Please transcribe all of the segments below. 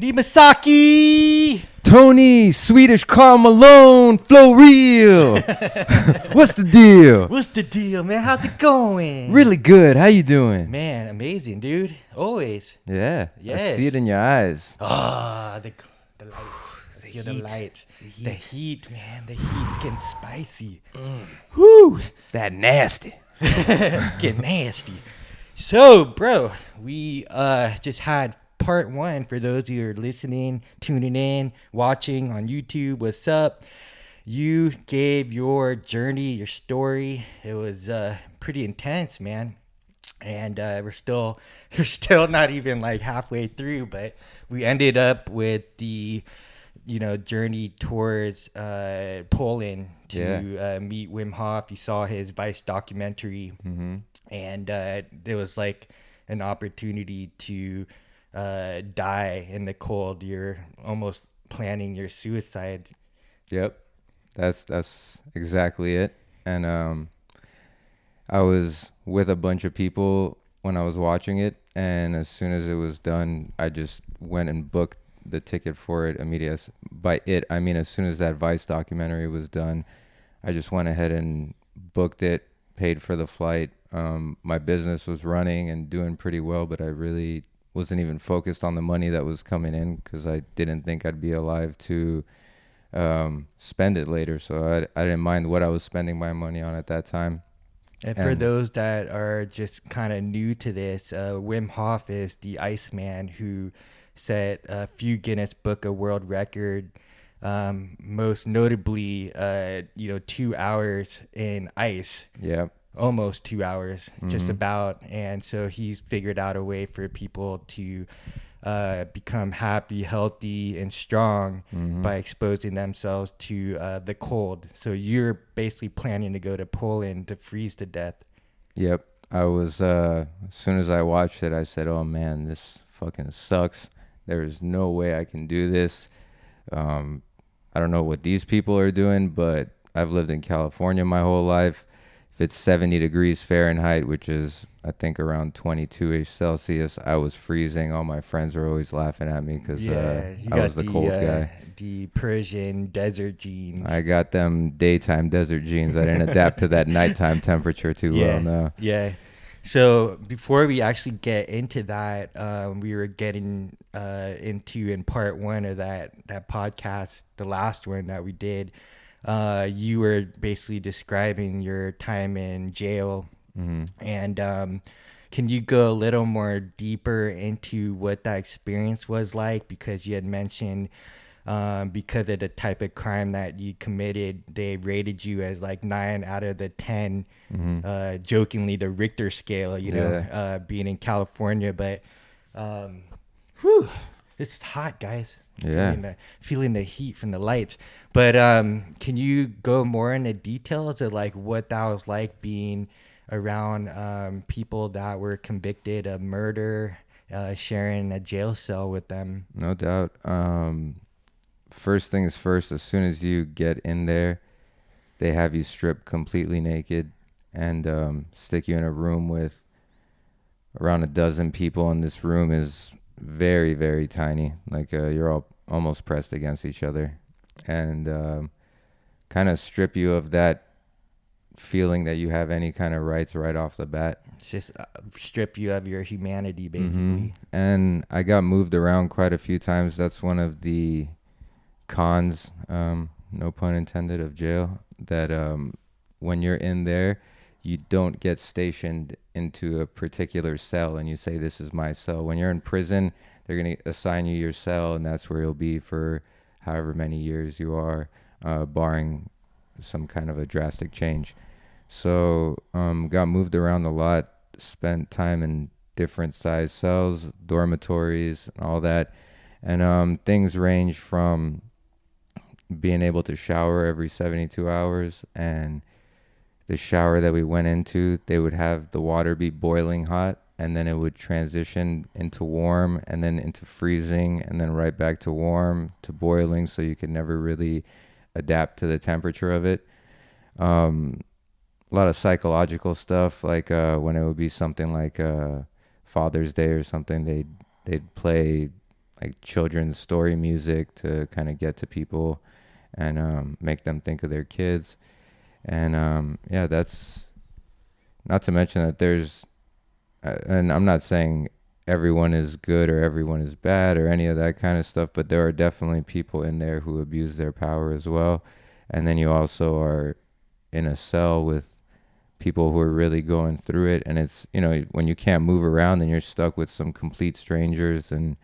Nimasaki! Tony, Swedish Karl Malone, FlowReal. What's the deal? What's the deal, man? How's it going? Really good. How you doing? Man, amazing, dude. Always. Yeah. Yes. I see it in your eyes. Ah, the lights. The light. The heat, man. The heat's getting spicy. Whew. That nasty. Getting nasty. So, bro, we just had part one for those who are listening, tuning in, watching on YouTube. What's up? You gave your journey, your story. It was pretty intense, man. And we're still not even like halfway through, but we ended up with the journey towards Poland to meet Wim Hof. You saw his Vice documentary, and there was like an opportunity to die in the cold. You're almost planning your suicide. Yep, that's exactly it. And I was with a bunch of people when I was watching it, and as soon as it was done, I just went and booked the ticket for it immediately. By it, I mean as soon as that Vice documentary was done, I just went ahead and booked it, paid for the flight. My business was running and doing pretty well, but I really wasn't even focused on the money that was coming in because I didn't think I'd be alive to spend it later. So I didn't mind what I was spending my money on at that time. And for those that are just kind of new to this, Wim Hof is the Iceman who set a few Guinness Book of World Record, most notably, 2 hours in ice. Yeah. Almost 2 hours, just about. And so he's figured out a way for people to become happy, healthy, and strong by exposing themselves to the cold. So you're basically planning to go to Poland to freeze to death. Yep. I was, as soon as I watched it, I said, oh man, this fucking sucks. There is no way I can do this. I don't know what these people are doing, but I've lived in California my whole life. If it's 70 degrees Fahrenheit, which is, I think, around 22-ish Celsius, I was freezing. All my friends were always laughing at me because I was the cold guy. The Persian desert jeans. I got them daytime desert jeans. I didn't adapt to that nighttime temperature too well, no. Yeah. So before we actually get into that, we were getting into in part one of that podcast, the last one that we did. You were basically describing your time in jail, and can you go a little more deeper into what that experience was like? Because you had mentioned because of the type of crime that you committed, they rated you as like 9 out of the 10, jokingly the Richter scale, being in California. But it's hot, guys. Yeah. Feeling the heat from the lights. But can you go more into details of like what that was like being around people that were convicted of murder, sharing a jail cell with them? No doubt. First things first, as soon as you get in there, they have you stripped completely naked and stick you in a room with around a dozen people. And this room is very, very tiny. Like you're all almost pressed against each other, and kind of strip you of that feeling that you have any kind of rights right off the bat. It's just strip you of your humanity, basically. And I got moved around quite a few times. That's one of the cons, no pun intended, of jail, that when you're in there, you don't get stationed into a particular cell and you say, this is my cell. When you're in prison, they're going to assign you your cell, and that's where you'll be for however many years you are, barring some kind of a drastic change. So got moved around a lot, spent time in different size cells, dormitories, and all that. And things range from being able to shower every 72 hours, and the shower that we went into, they would have the water be boiling hot, and then it would transition into warm, and then into freezing, and then right back to warm to boiling, so you could never really adapt to the temperature of it. A lot of psychological stuff, like when it would be something like Father's Day or something, they'd play like children's story music to kind of get to people and make them think of their kids. And yeah, that's not to mention that there's, and I'm not saying everyone is good or everyone is bad or any of that kind of stuff, but there are definitely people in there who abuse their power as well. And then you also are in a cell with people who are really going through it, and it's, you know, when you can't move around, then you're stuck with some complete strangers. And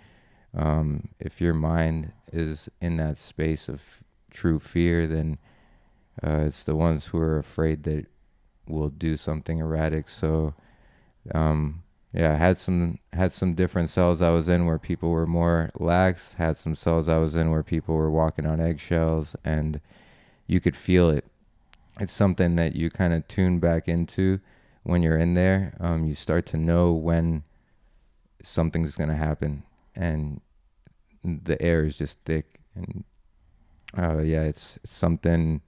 if your mind is in that space of true fear, then it's the ones who are afraid that will do something erratic. So yeah, I had some different cells I was in where people were more lax, had some cells I was in where people were walking on eggshells, and you could feel it. It's something that you kind of tune back into when you're in there. You start to know when something's going to happen, and the air is just thick. And yeah, it's something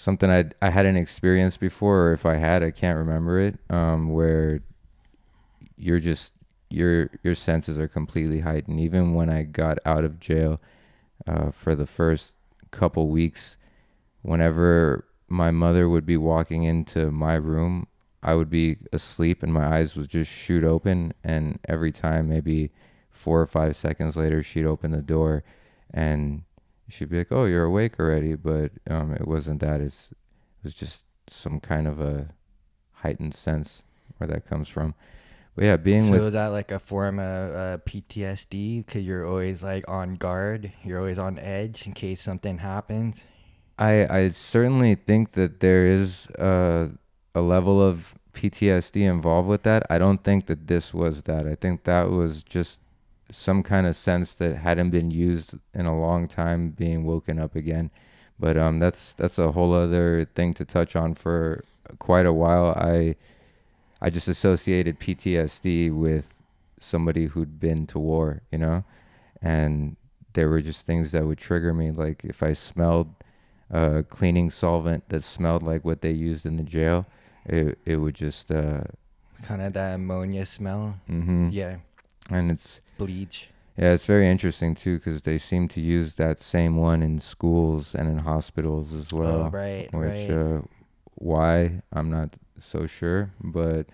I hadn't experienced before, or if I had, I can't remember it, where you're just, your senses are completely heightened. Even when I got out of jail, for the first couple weeks, whenever my mother would be walking into my room, I would be asleep and my eyes would just shoot open. And every time, maybe 4 or 5 seconds later, she'd open the door and she'd be like, "Oh, you're awake already." But it wasn't that. It was just some kind of a heightened sense where that comes from. But yeah, being So with, is that like a form of PTSD? Because you're always like on guard. You're always on edge in case something happens. I certainly think that there is a level of PTSD involved with that. I don't think that this was that. I think that was just some kind of sense that hadn't been used in a long time being woken up again. But that's a whole other thing to touch on. For quite a while, I just associated PTSD with somebody who'd been to war, you know? And there were just things that would trigger me. Like if I smelled cleaning solvent that smelled like what they used in the jail, it would just Kind of that ammonia smell. mm-hmm. Yeah. And it's, Bleach. yeah, it's very interesting too, because they seem to use that same one in schools and in hospitals as well. Oh, right, Which right. why, I'm not so sure, but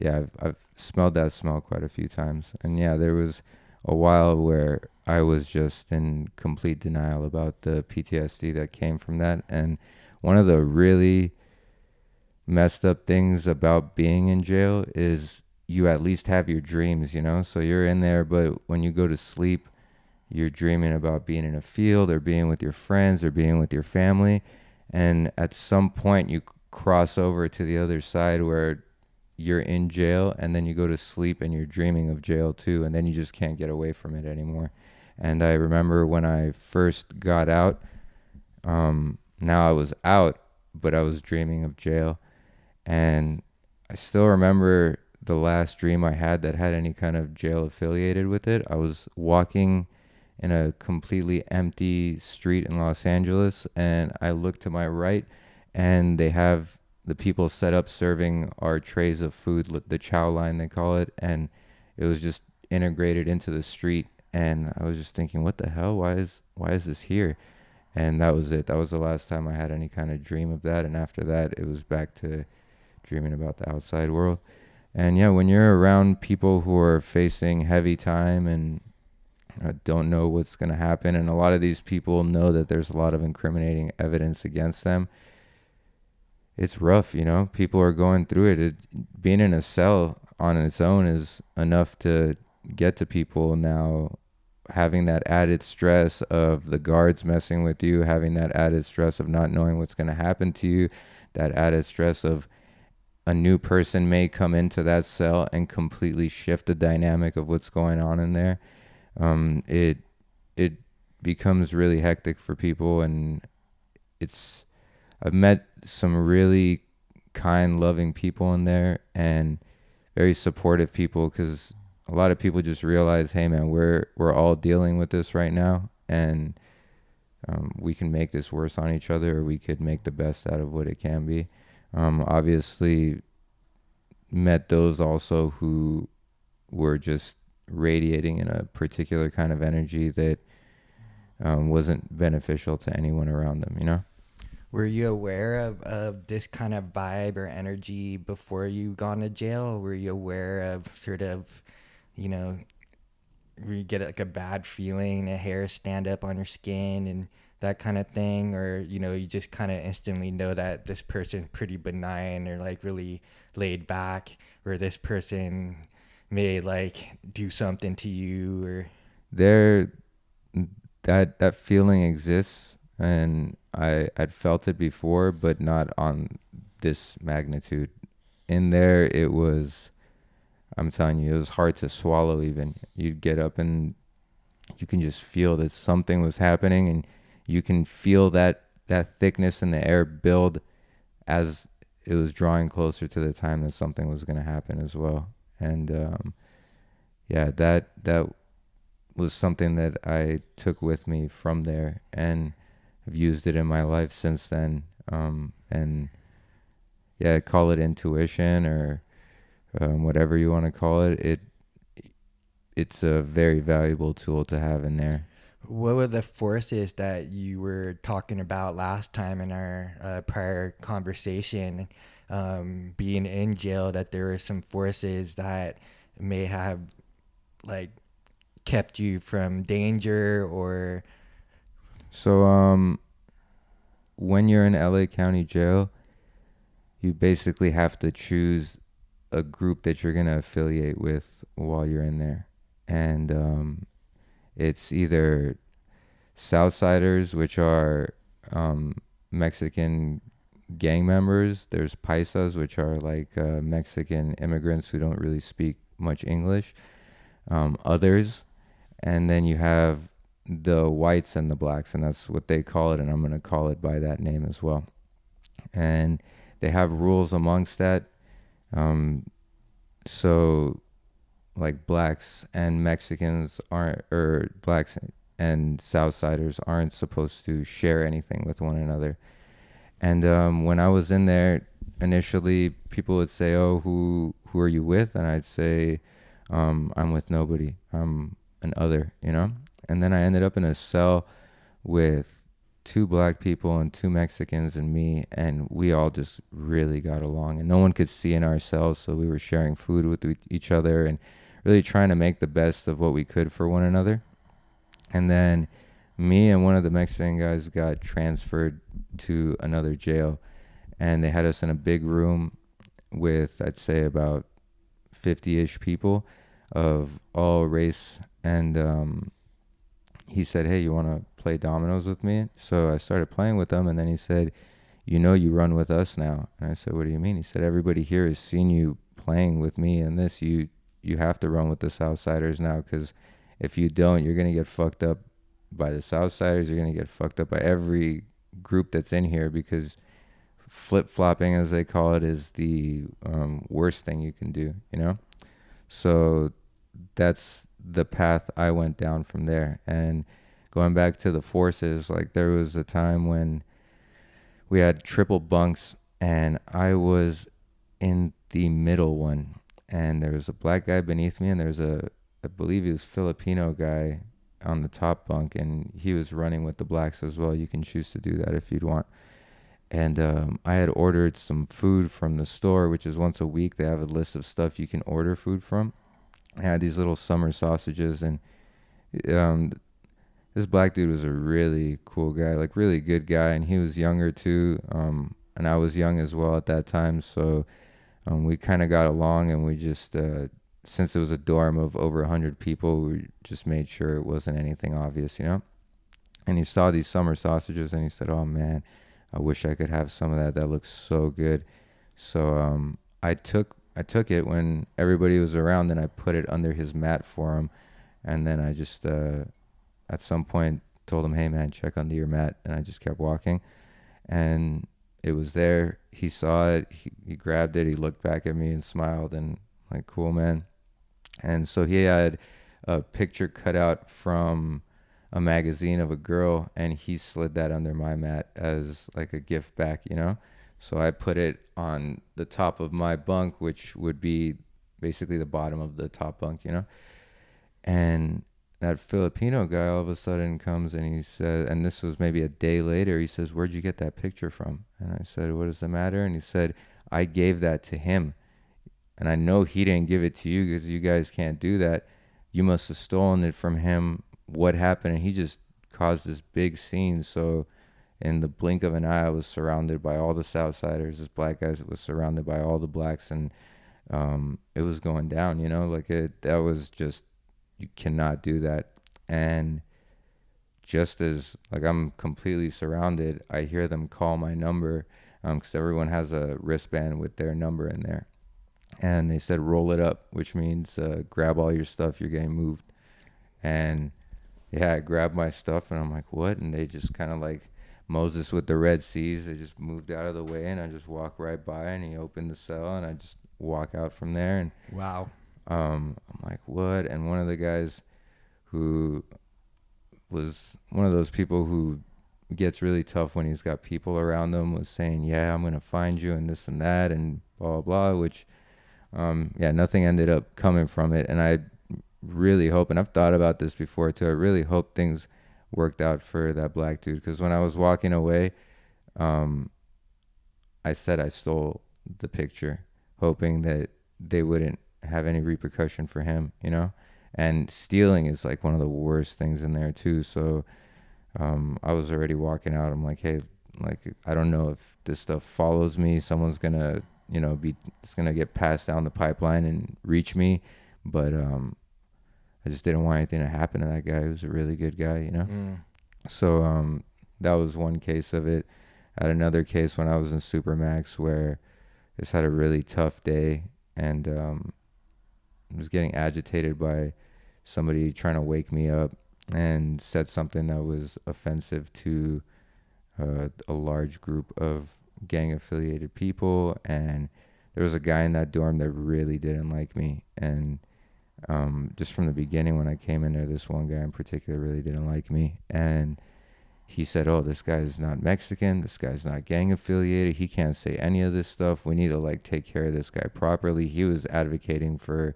yeah, I've smelled that smell quite a few times. And yeah, there was a while where I was just in complete denial about the PTSD that came from that. And one of the really messed up things about being in jail is you at least have your dreams, you know? So you're in there, but when you go to sleep, you're dreaming about being in a field or being with your friends or being with your family. And at some point you cross over to the other side where you're in jail, and then you go to sleep and you're dreaming of jail too, and then you just can't get away from it anymore. And I remember when I first got out, now I was out, but I was dreaming of jail. And I still remember the last dream I had that had any kind of jail affiliated with it. I was walking in a completely empty street in Los Angeles, and I looked to my right, and they have the people set up serving our trays of food, the chow line they call it, and it was just integrated into the street. And I was just thinking, what the hell? Why is this here? And that was it. That was the last time I had any kind of dream of that. And after that, it was back to dreaming about the outside world. And yeah, when you're around people who are facing heavy time and don't know what's going to happen, and a lot of these people know that there's a lot of incriminating evidence against them, it's rough, you know? People are going through it. Being in a cell on its own is enough to get to people. Now, having that added stress of the guards messing with you, having that added stress of not knowing what's going to happen to you, that added stress of a new person may come into that cell and completely shift the dynamic of what's going on in there. It becomes really hectic for people, and I've met some really kind, loving people in there, and very supportive people, because a lot of people just realize, hey man, we're all dealing with this right now, and we can make this worse on each other, or we could make the best out of what it can be. Obviously met those also who were just radiating in a particular kind of energy that wasn't beneficial to anyone around them, you know? Were you aware of this kind of vibe or energy before you gone to jail? Or were you aware of sort of, you know, where you get like a bad feeling, a hair stand up on your skin and that kind of thing? Or, you know, you just kind of instantly know that this person's pretty benign or like really laid back, or this person may like do something to you, or There, that feeling exists, and I'd felt it before, but not on this magnitude. In there, it was, I'm telling you, it was hard to swallow even. You'd get up and you can just feel that something was happening, and you can feel that thickness in the air build as it was drawing closer to the time that something was going to happen as well. And yeah, that was something that I took with me from there, and I've used it in my life since then. And yeah, call it intuition or whatever you want to call it. It's a very valuable tool to have in there. what were the forces that you were talking about last time in our prior conversation? Being in jail, that there were some forces that may have like kept you from danger, or So when you're in LA County Jail, you basically have to choose a group that you're going to affiliate with while you're in there. And it's either Southsiders, which are Mexican gang members. There's Paisas, which are like Mexican immigrants who don't really speak much English. Others. And then you have the whites and the blacks, and that's what they call it, and I'm going to call it by that name as well. And they have rules amongst that. So like blacks and Mexicans aren't, or blacks and Southsiders aren't supposed to share anything with one another. And when I was in there, initially people would say, "Oh, who are you with?" And I'd say, "I'm with nobody. I'm an other," you know? And then I ended up in a cell with 2 black people and 2 Mexicans and me, and we all just really got along, and no one could see in ourselves, so we were sharing food with each other and really trying to make the best of what we could for one another. And then me and one of the Mexican guys got transferred to another jail, and they had us in a big room with, I'd say, about 50-ish people of all race. And he said, "Hey, you want to play dominoes with me?" So I started playing with them, and then he said, "You know, you run with us now." And I said, "What do you mean?" He said, "Everybody here has seen you playing with me and this. You have to run with the Southsiders now, because if you don't, you're going to get fucked up by the Southsiders. You're going to get fucked up by every group that's in here, because flip-flopping, as they call it, is the worst thing you can do, you know?" So that's the path I went down from there. And going back to the forces, like there was a time when we had triple bunks, and I was in the middle one, and there was a black guy beneath me, and there's I believe he was Filipino guy on the top bunk, and he was running with the blacks as well. You can choose to do that if you'd want. And I had ordered some food from the store, which is once a week. They have a list of stuff you can order food from. I had these little summer sausages, and this black dude was a really cool guy, like really good guy, and he was younger too, and I was young as well at that time, so we kind of got along, and we just, since it was a dorm of over 100 people, we just made sure it wasn't anything obvious, you know? And he saw these summer sausages, and he said, "Oh man, I wish I could have some of that. That looks so good." So I took it when everybody was around, and I put it under his mat for him. And then I just, at some point, told him, "Hey, man, check under your mat." And I just kept walking. And it was there. He saw it. He grabbed it. He looked back at me and smiled, and like, "Cool, man." And so he had a picture cut out from a magazine of a girl, and he slid that under my mat as like a gift back, you know? So I put it on the top of my bunk, which would be basically the bottom of the top bunk, you know? And that Filipino guy all of a sudden comes and he said, and this was maybe a day later, he says, "Where'd you get that picture from?" And I said, "What is the matter?" And he said, "I gave that to him. And I know he didn't give it to you because you guys can't do that. You must have stolen it from him. What happened?" And he just caused this big scene. So in the blink of an eye, I was surrounded by all the Southsiders. This black guy was surrounded by all the blacks. And it was going down, you know, like that was just, you cannot do that. And just as like I'm completely surrounded, I hear them call my number, because everyone has a wristband with their number in there. And they said, "Roll it up," which means grab all your stuff, you're getting moved. And yeah, I grabbed my stuff and I'm like, "What?" And they just kind of like Moses with the Red Seas, they just moved out of the way and I just walked right by and he opened the cell and I just walk out from there. And Wow. I'm like, "What?" And one of the guys who was one of those people who gets really tough when he's got people around him was saying, "Yeah, I'm going to find you," and this and that and blah, blah, blah, which yeah, nothing ended up coming from it. And I really hope, and I've thought about this before too, I really hope things worked out for that black dude. Because when I was walking away, I said I stole the picture, hoping that they wouldn't have any repercussion for him, you know? And stealing is like one of the worst things in there too. So I was already walking out. I'm like, "Hey, like, I don't know if this stuff follows me. Someone's gonna, you know, it's gonna get passed down the pipeline and reach me." But I just didn't want anything to happen to that guy. He was a really good guy, you know? So that was one case of it. I had another case when I was in Supermax where I just had a really tough day and was getting agitated by somebody trying to wake me up and said something that was offensive to a large group of gang affiliated people. And there was a guy in that dorm that really didn't like me. And just from the beginning when I came in there, this one guy in particular really didn't like me. And he said, "Oh, this guy's not Mexican. This guy's not gang affiliated. He can't say any of this stuff. We need to like take care of this guy properly." He was advocating for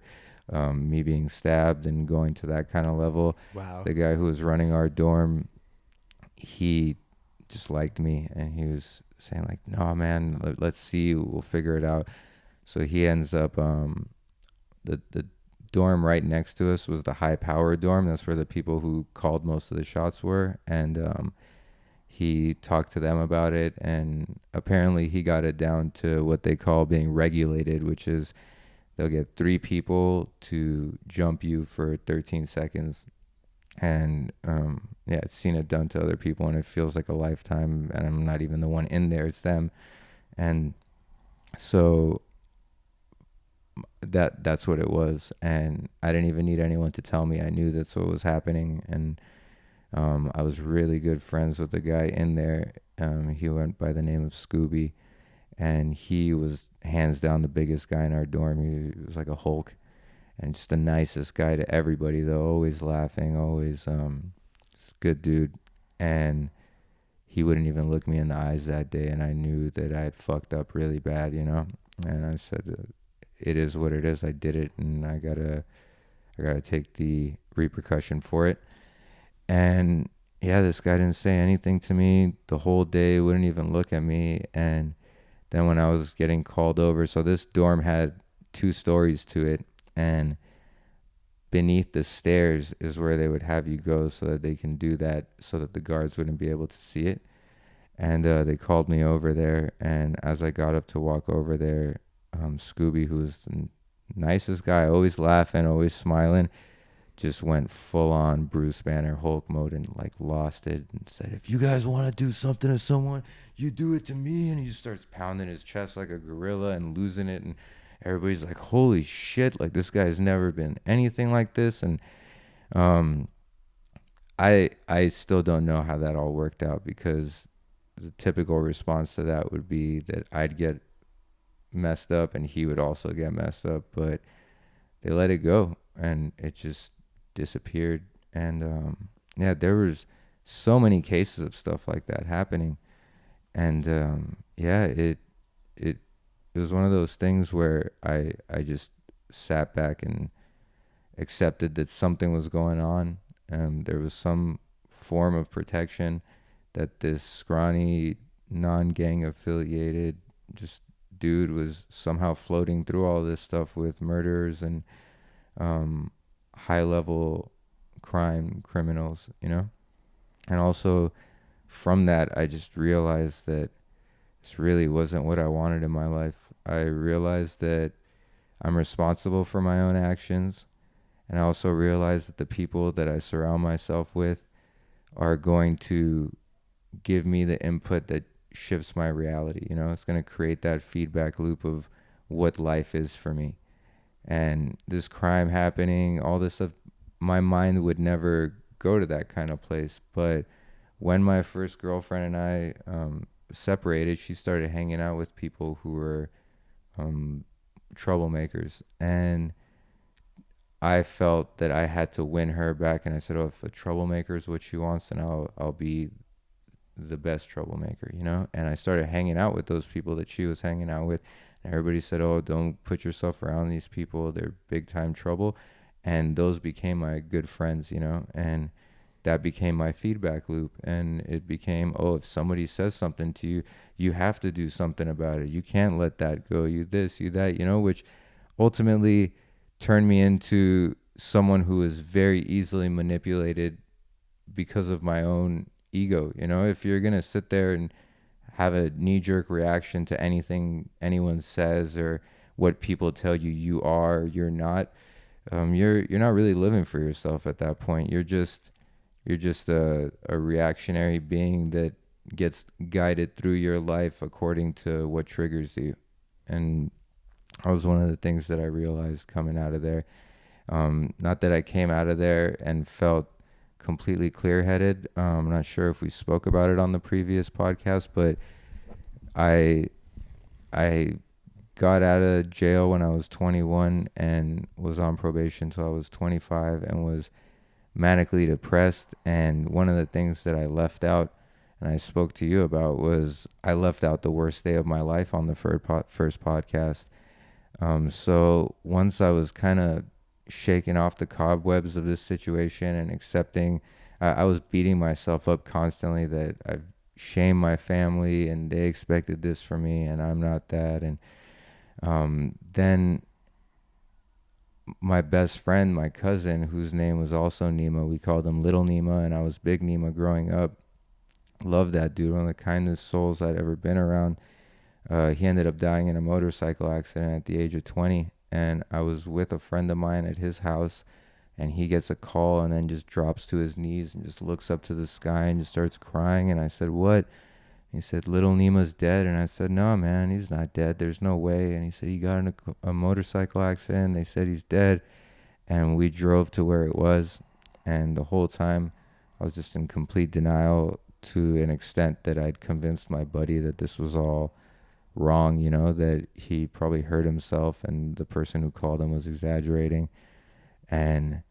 me being stabbed and going to that kind of level. Wow. The guy who was running our dorm, he just liked me and he was saying like, "No, man, let's see, we'll figure it out." So he ends up, the dorm right next to us was the high power dorm. That's where the people who called most of the shots were. And he talked to them about it, and apparently he got it down to what they call being regulated, which is they'll get 3 people to jump you for 13 seconds. And yeah, it's seen it done to other people and it feels like a lifetime, and I'm not even the one in there, it's them. And so that's what it was, and I didn't even need anyone to tell me. I knew that's what was happening. And I was really good friends with the guy in there. He went by the name of Scooby, and he was hands down the biggest guy in our dorm. He was like a Hulk, and just the nicest guy to everybody though, always laughing, always just good dude. And he wouldn't even look me in the eyes that day, and I knew that I had fucked up really bad, you know. And I said, "It is what it is. I did it, and I gotta take the repercussion for it." And yeah, this guy didn't say anything to me the whole day, wouldn't even look at me. And then when I was getting called over, so this dorm had 2 stories to it, and beneath the stairs is where they would have you go so that they can do that, so that the guards wouldn't be able to see it. And they called me over there, and as I got up to walk over there, Scooby, who was the nicest guy, always laughing, always smiling, just went full on Bruce Banner Hulk mode and like lost it and said, "If you guys want to do something to someone, you do it to me." And he just starts pounding his chest like a gorilla and losing it. And everybody's like, "Holy shit, like this guy's never been anything like this." And I still don't know how that all worked out, because the typical response to that would be that I'd get messed up and he would also get messed up. But they let it go and it just disappeared. And yeah, there was so many cases of stuff like that happening. And yeah, it was one of those things where I just sat back and accepted that something was going on. There was some form of protection that this scrawny, non-gang affiliated just dude was somehow floating through all this stuff with murderers and high-level crime criminals, you know? And also from that, I just realized that this really wasn't what I wanted in my life. I realized that I'm responsible for my own actions. And I also realized that the people that I surround myself with are going to give me the input that shifts my reality. You know, it's going to create that feedback loop of what life is for me. And this crime happening, all this stuff, my mind would never go to that kind of place. But when my first girlfriend and I separated, she started hanging out with people who were troublemakers. And I felt that I had to win her back. And I said, oh, if a troublemaker is what she wants, then I'll be the best troublemaker, you know? And I started hanging out with those people that she was hanging out with. And everybody said, oh, don't put yourself around these people. They're big time trouble. And those became my good friends, you know? And that became my feedback loop. And it became, oh, if somebody says something to you, you have to do something about it. You can't let that go. You this, you that, you know, which ultimately turned me into someone who is very easily manipulated because of my own ego. You know, if you're going to sit there and have a knee-jerk reaction to anything anyone says or what people tell you you are, you're not, you're not really living for yourself at that point. You're just a reactionary being that gets guided through your life according to what triggers you. And that was one of the things that I realized coming out of there. Not that I came out of there and felt completely clear-headed. I'm not sure if we spoke about it on the previous podcast, but I got out of jail when I was 21 and was on probation until I was 25 and was manically depressed. And one of the things that I left out and I spoke to you about was I left out the worst day of my life on the first podcast. So once I was kind of shaking off the cobwebs of this situation and accepting, I was beating myself up constantly that I've shamed my family and they expected this from me and I'm not that. And then my best friend, my cousin, whose name was also Nima, we called him Little Nima, and I was Big Nima growing up. Loved that dude, one of the kindest souls I'd ever been around. He ended up dying in a motorcycle accident at the age of 20. And I was with a friend of mine at his house, and he gets a call and then just drops to his knees and just looks up to the sky and just starts crying. And I said, what? He said, Little Nima's dead. And I said, no, man, he's not dead. There's no way. And he said, he got in a motorcycle accident. They said he's dead. And we drove to where it was. And the whole time I was just in complete denial to an extent that I'd convinced my buddy that this was all wrong, you know, that he probably hurt himself and the person who called him was exaggerating. And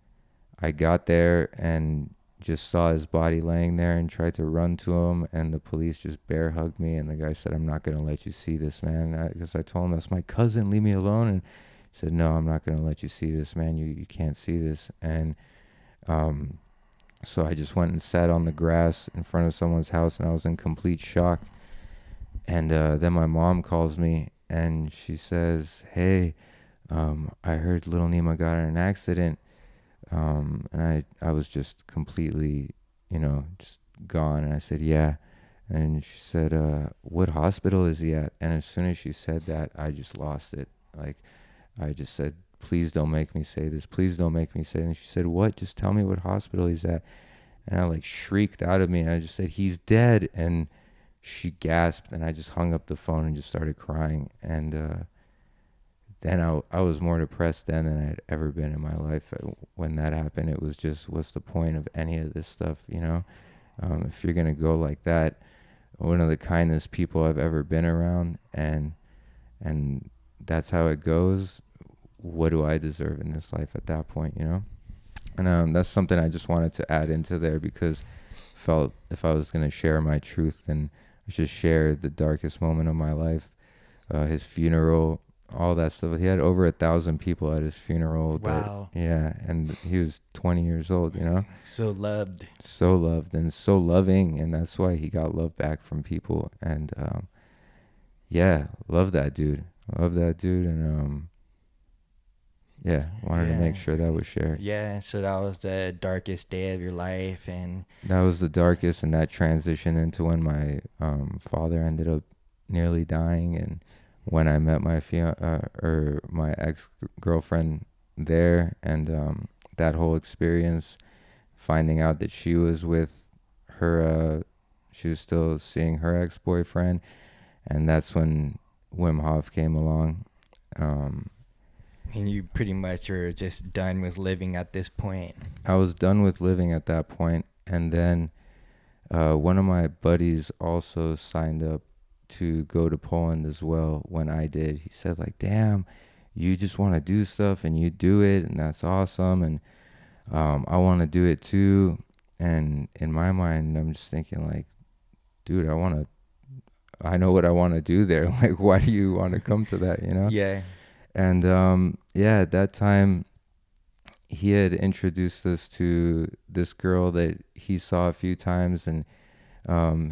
I got there and just saw his body laying there and tried to run to him, and the police just bear hugged me, and the guy said, I'm not going to let you see this, man, because I told him that's my cousin, leave me alone. And he said, no, I'm not going to let you see this, man. You can't see this. And so I just went and sat on the grass in front of someone's house, and I was in complete shock. And then my mom calls me and she says, hey, I heard Little Nima got in an accident. And I was just completely, you know, just gone. And I said, yeah. And she said, what hospital is he at? And as soon as she said that, I just lost it. Like, I just said, please don't make me say this. Please don't make me say it. And she said, what? Just tell me what hospital he's at. And I like shrieked out of me. And I just said, he's dead. And she gasped, and I just hung up the phone and just started crying. And then I was more depressed then than I'd ever been in my life. When that happened, it was just, what's the point of any of this stuff, you know? If you're going to go like that, one of the kindest people I've ever been around, and that's how it goes, what do I deserve in this life at that point, you know? And that's something I just wanted to add into there, because felt if I was going to share my truth, then I should share the darkest moment of my life. His funeral, all that stuff. He had over 1,000 people at his funeral. Wow. Yeah, and he was 20 years old, you know? So loved. So loved and so loving, and that's why he got love back from people. And yeah, love that dude. Love that dude, and yeah, wanted to make sure that was shared. Yeah, so that was the darkest day of your life, and That was the darkest, and that transitioned into when my father ended up nearly dying, and when I met my my ex-girlfriend there, and that whole experience, finding out that she was with her, she was still seeing her ex-boyfriend, and that's when Wim Hof came along. And you pretty much are just done with living at this point. I was done with living at that point, and then one of my buddies also signed up to go to Poland as well when I did. He said, like, damn, you just want to do stuff and you do it, and that's awesome, and I want to do it too. And in my mind, I'm just thinking, like, dude, I know what I want to do there. Like, why do you want to come to that, you know? Yeah. And yeah, at that time, he had introduced us to this girl that he saw a few times, and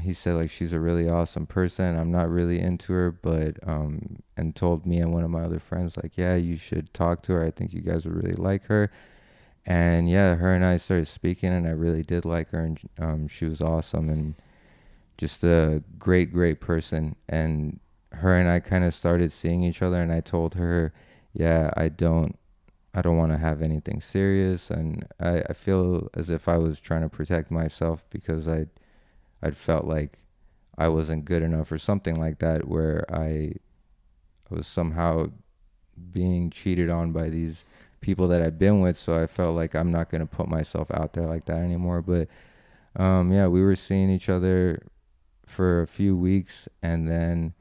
he said, like, she's a really awesome person. I'm not really into her, but and told me and one of my other friends, like, yeah, you should talk to her. I think you guys would really like her. And yeah, her and I started speaking, and I really did like her, and she was awesome and just a great person. And her and I kind of started seeing each other, and I told her, yeah, I don't want to have anything serious, and I feel as if I was trying to protect myself because I'd felt like I wasn't good enough or something like that, where I was somehow being cheated on by these people that I've been with, so I felt like I'm not going to put myself out there like that anymore. But yeah, we were seeing each other for a few weeks, and then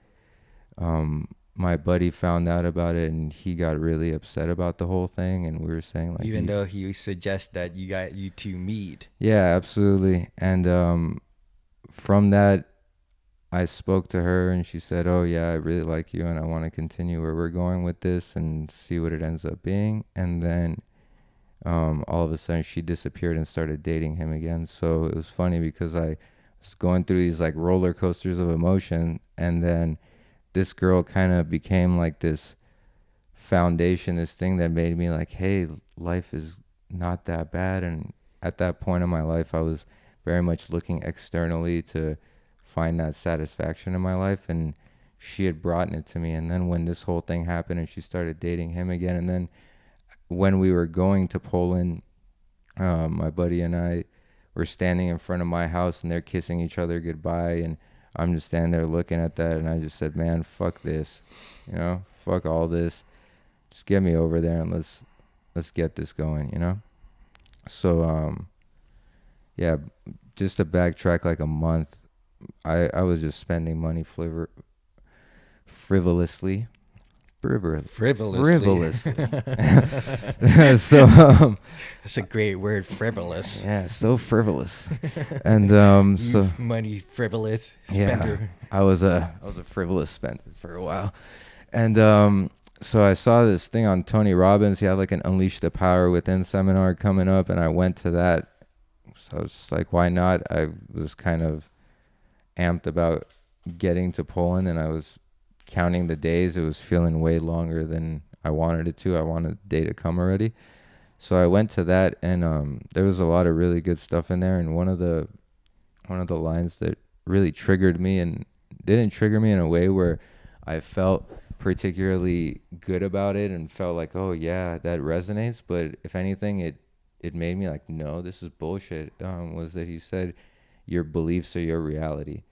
my buddy found out about it, and he got really upset about the whole thing, and we were saying, like, even though he suggests that you two meet. Yeah, absolutely. And from that, I spoke to her, and she said, oh yeah, I really like you, and I want to continue where we're going with this and see what it ends up being. And then all of a sudden she disappeared and started dating him again. So it was funny because I was going through these like roller coasters of emotion, and then this girl kind of became like this foundation, this thing that made me like, hey, life is not that bad. And at that point in my life, I was very much looking externally to find that satisfaction in my life, and she had brought it to me. And then when this whole thing happened and she started dating him again, and then when we were going to Poland, my buddy and I were standing in front of my house, and they're kissing each other goodbye, and I'm just standing there looking at that, and I just said, man, fuck this, you know, fuck all this, just get me over there and let's get this going, you know. So yeah, just to backtrack like a month, I was just spending money frivolously. So That's a great word, frivolous. yeah, so frivolous. And so money frivolous yeah, spender. I was a frivolous spender for a while. And so I saw this thing on Tony Robbins. He had like an Unleash the Power Within seminar coming up, and I went to that. So I was just like, why not? I was kind of amped about getting to Poland, and I was counting the days. It was feeling way longer than I wanted it to. I wanted the day to come already. So I went to that, and there was a lot of really good stuff in there. And one of the lines that really triggered me, and didn't trigger me in a way where I felt particularly good about it and felt like, oh yeah, that resonates. But if anything, it made me like, no, this is bullshit. Was that he said, your beliefs are your reality.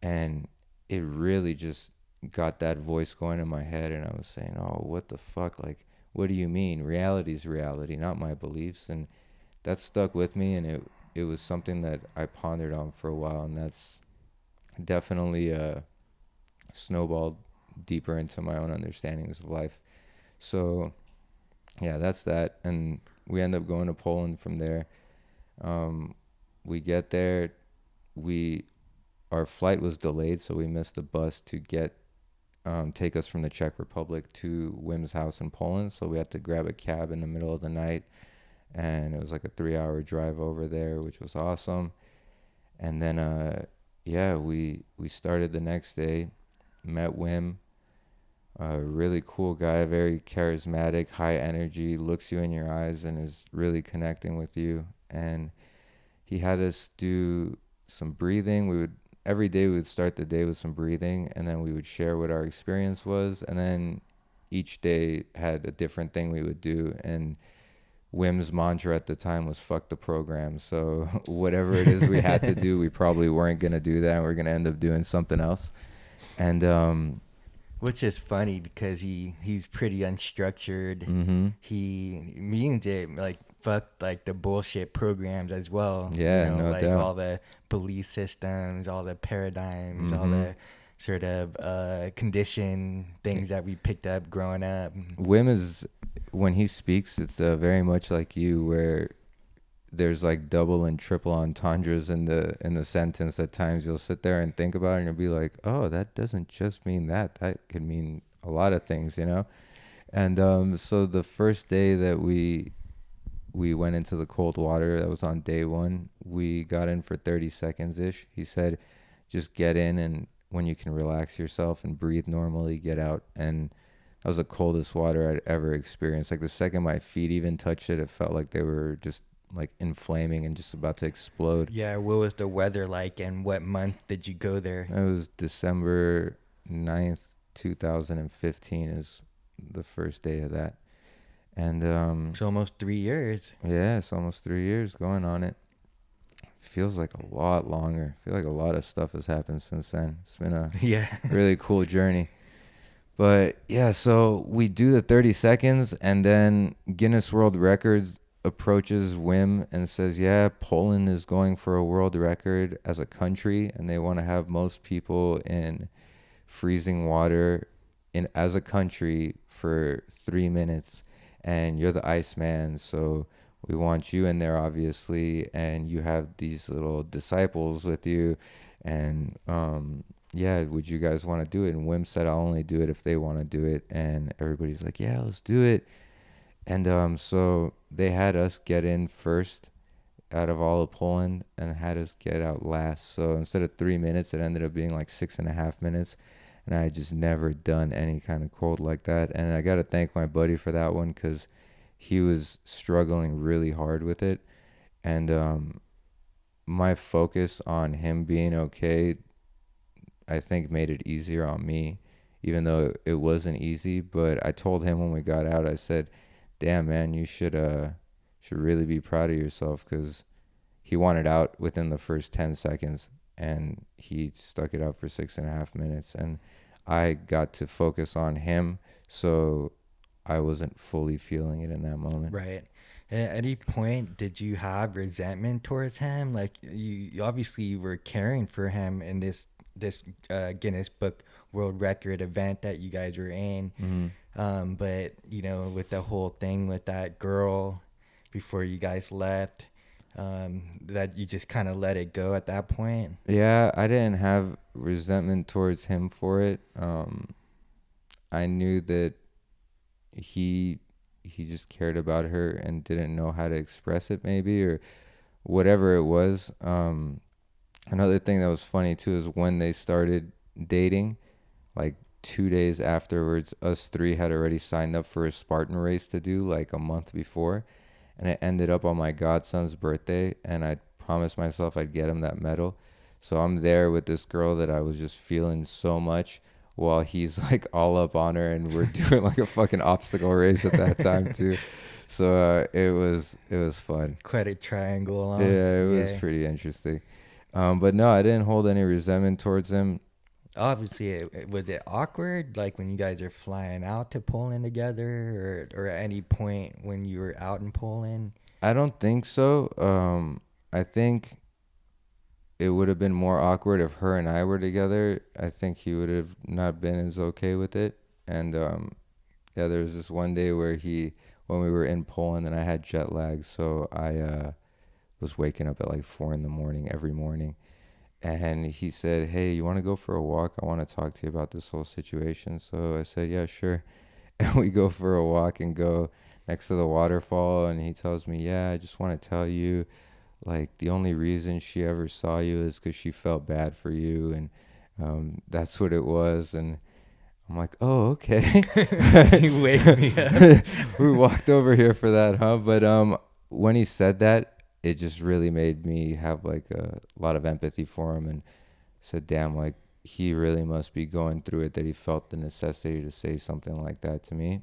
And it really just got that voice going in my head, and I was saying, oh, what the fuck? Like, what do you mean? Reality is reality, not my beliefs. And that stuck with me, and it was something that I pondered on for a while, and that's definitely snowballed deeper into my own understandings of life. So yeah, that's that. And we end up going to Poland from there. We get there, our flight was delayed, so we missed the bus to get take us from the Czech Republic to Wim's house in Poland. So we had to grab a cab in the middle of the night, and it was like a 3-hour drive over there, which was awesome. And then, yeah, we started the next day, met Wim, a really cool guy, very charismatic, high energy, looks you in your eyes and is really connecting with you. And he had us do some breathing. Every day we would start the day with some breathing, and then we would share what our experience was, and then each day had a different thing we would do. And Wim's mantra at the time was "fuck the program." So whatever it is we had to do, we probably weren't gonna do that. We're gonna end up doing something else. And which is funny because he's pretty unstructured. mm-hmm. He means it like fuck like the bullshit programs as well. Yeah, no like doubt. all the belief systems, all the paradigms, all Mm-hmm. the sort of conditioned things that we picked up growing up. Wim is, when he speaks, it's very much like you, where there's like double and triple entendres in the sentence. At times you'll sit there and think about it, and you'll be like, oh, that doesn't just mean that could mean a lot of things, you know. And so the first day that we went into the cold water, that was on day one, we got in for 30 seconds ish. He said, just get in, and when you can relax yourself and breathe normally, get out. And that was the coldest water I'd ever experienced. Like the second my feet even touched it, it felt like they were just like inflaming and just about to explode. Yeah, what was the weather like, and what month did you go there? It was December 9th, 2015 is the first day of that. And It's almost 3 years. yeah, it's almost 3 years going on it. Feels like a lot longer. I feel like a lot of stuff has happened since then. It's been a Yeah. really cool journey. But yeah, so we do the 30 seconds, and then Guinness World Records approaches Wim and says, yeah, Poland is going for a world record as a country, and they want to have most people in freezing water as a country for 3 minutes, and you're the Iceman, so we want you in there, obviously, and you have these little disciples with you, and yeah, would you guys want to do it? And Wim said, I'll only do it if they want to do it. And everybody's like, yeah, let's do it. And so they had us get in first out of all of Poland and had us get out last. So instead of 3 minutes, it ended up being like 6.5 minutes. And I had just never done any kind of cold like that. And I got to thank my buddy for that one, because he was struggling really hard with it. And my focus on him being okay, I think, made it easier on me, even though it wasn't easy. But I told him when we got out, I said, damn, man, you should really be proud of yourself, because he wanted out within the first 10 seconds and he stuck it out for 6.5 minutes, and I got to focus on him, so I wasn't fully feeling it in that moment. Right. At any point, did you have resentment towards him? Like, you obviously were caring for him in this Guinness Book World Record event that you guys were in. Mm-hmm. But with the whole thing with that girl before you guys left, that you just kind of let it go at that point. Yeah, I didn't have resentment towards him for it. I knew that he just cared about her and didn't know how to express it, maybe, or whatever it was. Another thing that was funny too is when they started dating, like 2 days afterwards, us three had already signed up for a Spartan race to do like a month before, and it ended up on my godson's birthday, and I promised myself I'd get him that medal. So I'm there with this girl that I was just feeling so much, while he's like all up on her, and we're doing like a fucking obstacle race at that time too. So it was fun. Quite a triangle. Yeah, it was pretty interesting. But no, I didn't hold any resentment towards him. Obviously, was it awkward, like when you guys are flying out to Poland together, or at any point when you were out in Poland? I don't think so. I think it would have been more awkward if her and I were together. I think he would have not been as okay with it. And yeah, there was this one day where when we were in Poland, and I had jet lag, so I was waking up at like 4 a.m. every morning. And he said, hey, you want to go for a walk? I want to talk to you about this whole situation. So I said, yeah, sure. And we go for a walk and go next to the waterfall. And he tells me, yeah, I just want to tell you, like, the only reason she ever saw you is because she felt bad for you. And that's what it was. And I'm like, oh, okay. You wake me up. We walked over here for that, huh? But when he said that, it just really made me have like a lot of empathy for him, and said, damn, like he really must be going through it, that he felt the necessity to say something like that to me.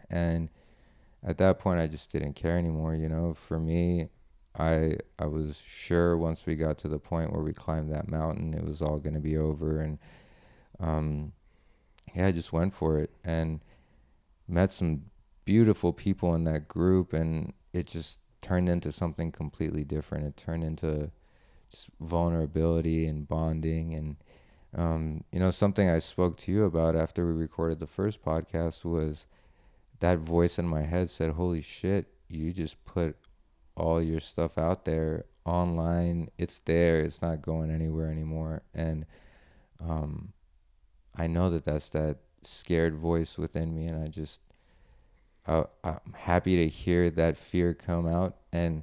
And at that point, I just didn't care anymore. You know, for me, I was sure once we got to the point where we climbed that mountain, it was all going to be over. And um, yeah, I just went for it and met some beautiful people in that group, and it just turned into something completely different. It turned into just vulnerability and bonding. And you know, something I spoke to you about after we recorded the first podcast was that voice in my head said, holy shit, you just put all your stuff out there online. It's there. It's not going anywhere anymore. And um, I know that that's that scared voice within me. And I'm happy to hear that fear come out, and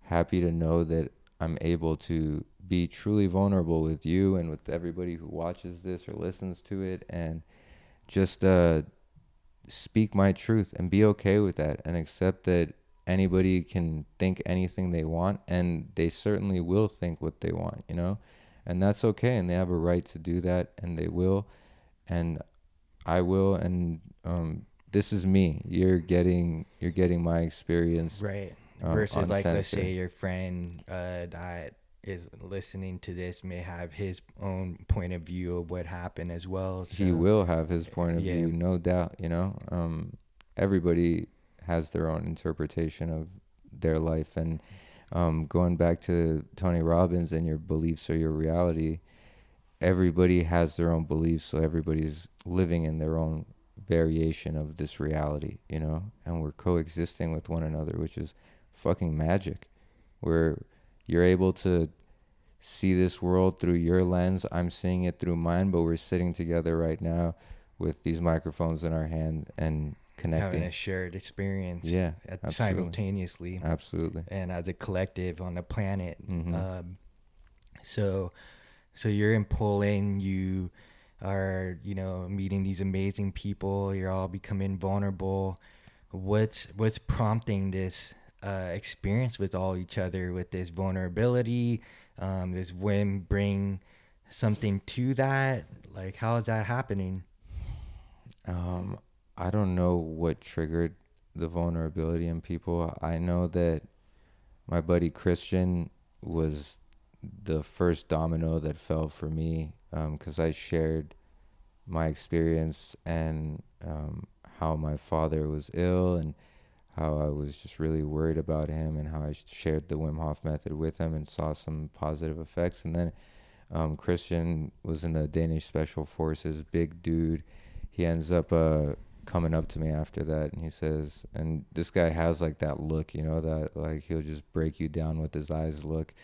happy to know that I'm able to be truly vulnerable with you and with everybody who watches this or listens to it, and just speak my truth and be okay with that, and accept that anybody can think anything they want, and they certainly will think what they want, you know, and that's okay, and they have a right to do that, and they will, and I will. And this is me. You're getting my experience, Right. Versus, like, let's uncensored. say your friend that is listening to this may have his own point of view of what happened as well. He So, will have his point of yeah. view, no doubt. You know, everybody has their own interpretation of their life. And going back to Tony Robbins and your beliefs are your reality, everybody has their own beliefs, so everybody's living in their own variation of this reality, you know, and we're coexisting with one another, which is fucking magic. Where you're able to see this world through your lens, I'm seeing it through mine, but we're sitting together right now with these microphones in our hand and connecting. Having a shared experience, Yeah, absolutely. simultaneously, Absolutely. and as a collective on the planet. Mm-hmm. So you're in Poland, you are, meeting these amazing people, you're all becoming vulnerable. What's prompting this experience with all each other, with this vulnerability? Does Wim bring something to that? Like, how is that happening? I don't know what triggered the vulnerability in people. I know that my buddy Christian was the first domino that fell for me, because I shared my experience, and how my father was ill, and how I was just really worried about him, and how I shared the Wim Hof method with him and saw some positive effects. And then Christian was in the Danish Special Forces, big dude. He ends up coming up to me after that, and he says, and this guy has like that look, you know, that like he'll just break you down with his eyes look.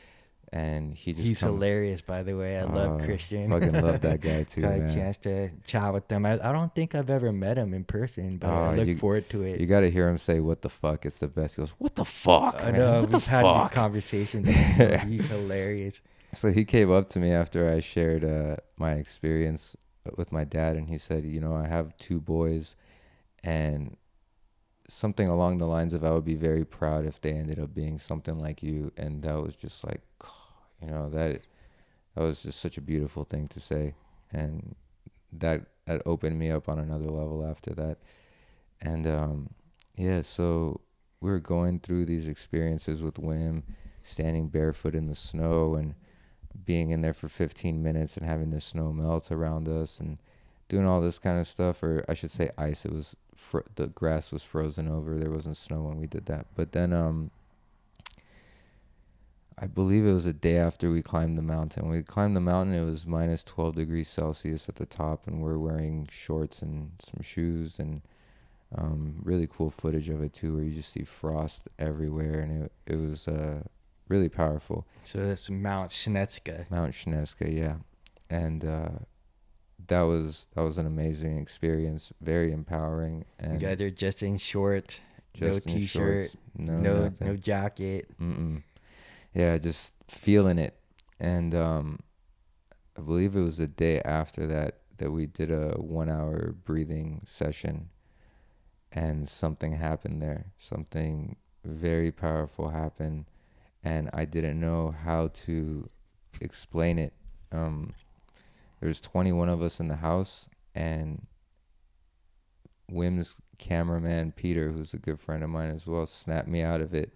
And he's hilarious, by the way. I love Christian. Fucking love that guy too, Got man. a chance to chat with him. I don't think I've ever met him in person, but I look forward to it. You got to hear him say, "What the fuck?" It's the best. He goes, "What the fuck?" I know. What We've had these conversations. He's hilarious. So he came up to me after I shared my experience with my dad, and he said, "You know, I have two boys, and something along the lines of I would be very proud if they ended up being something like you." And that was just like, you know, that was just such a beautiful thing to say, and that opened me up on another level after that. And yeah, so we were going through these experiences with Wim, standing barefoot in the snow and being in there for 15 minutes and having the snow melt around us and doing all this kind of stuff, or I should say ice. It was the grass was frozen over. There wasn't snow when we did that. But then I believe it was a day after we climbed the mountain. When we climbed the mountain, it was minus 12 degrees Celsius at the top, and we're wearing shorts and some shoes, and really cool footage of it too, where you just see frost everywhere. And it was really powerful. So that's Mount Snetzka. Mount Sneska, yeah. And that was an amazing experience, very empowering. You And guys are just in shorts, no just in t-shirt, shorts, no no nothing. jacket. Yeah, just feeling it. And I believe it was the day after that we did a 1 hour breathing session, and something happened there. Something very powerful happened, and I didn't know how to explain it. There's 21 of us in the house, and Wim's cameraman Peter, who's a good friend of mine as well, snapped me out of it,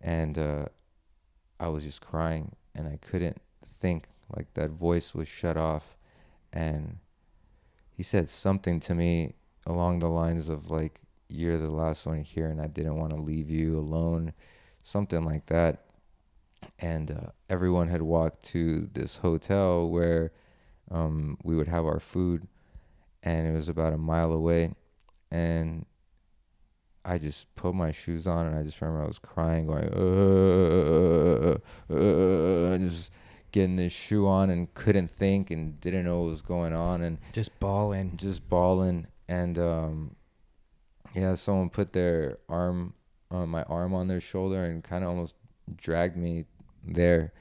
and I was just crying, and I couldn't think. Like, that voice was shut off, and he said something to me along the lines of, like, you're the last one here, and I didn't want to leave you alone, something like that. And everyone had walked to this hotel where we would have our food, and it was about a mile away. And I just put my shoes on, and I just remember I was crying, going, just getting this shoe on, and couldn't think, and didn't know what was going on, and Just bawling. And yeah, someone put their arm on my arm on their shoulder and kind of almost dragged me there,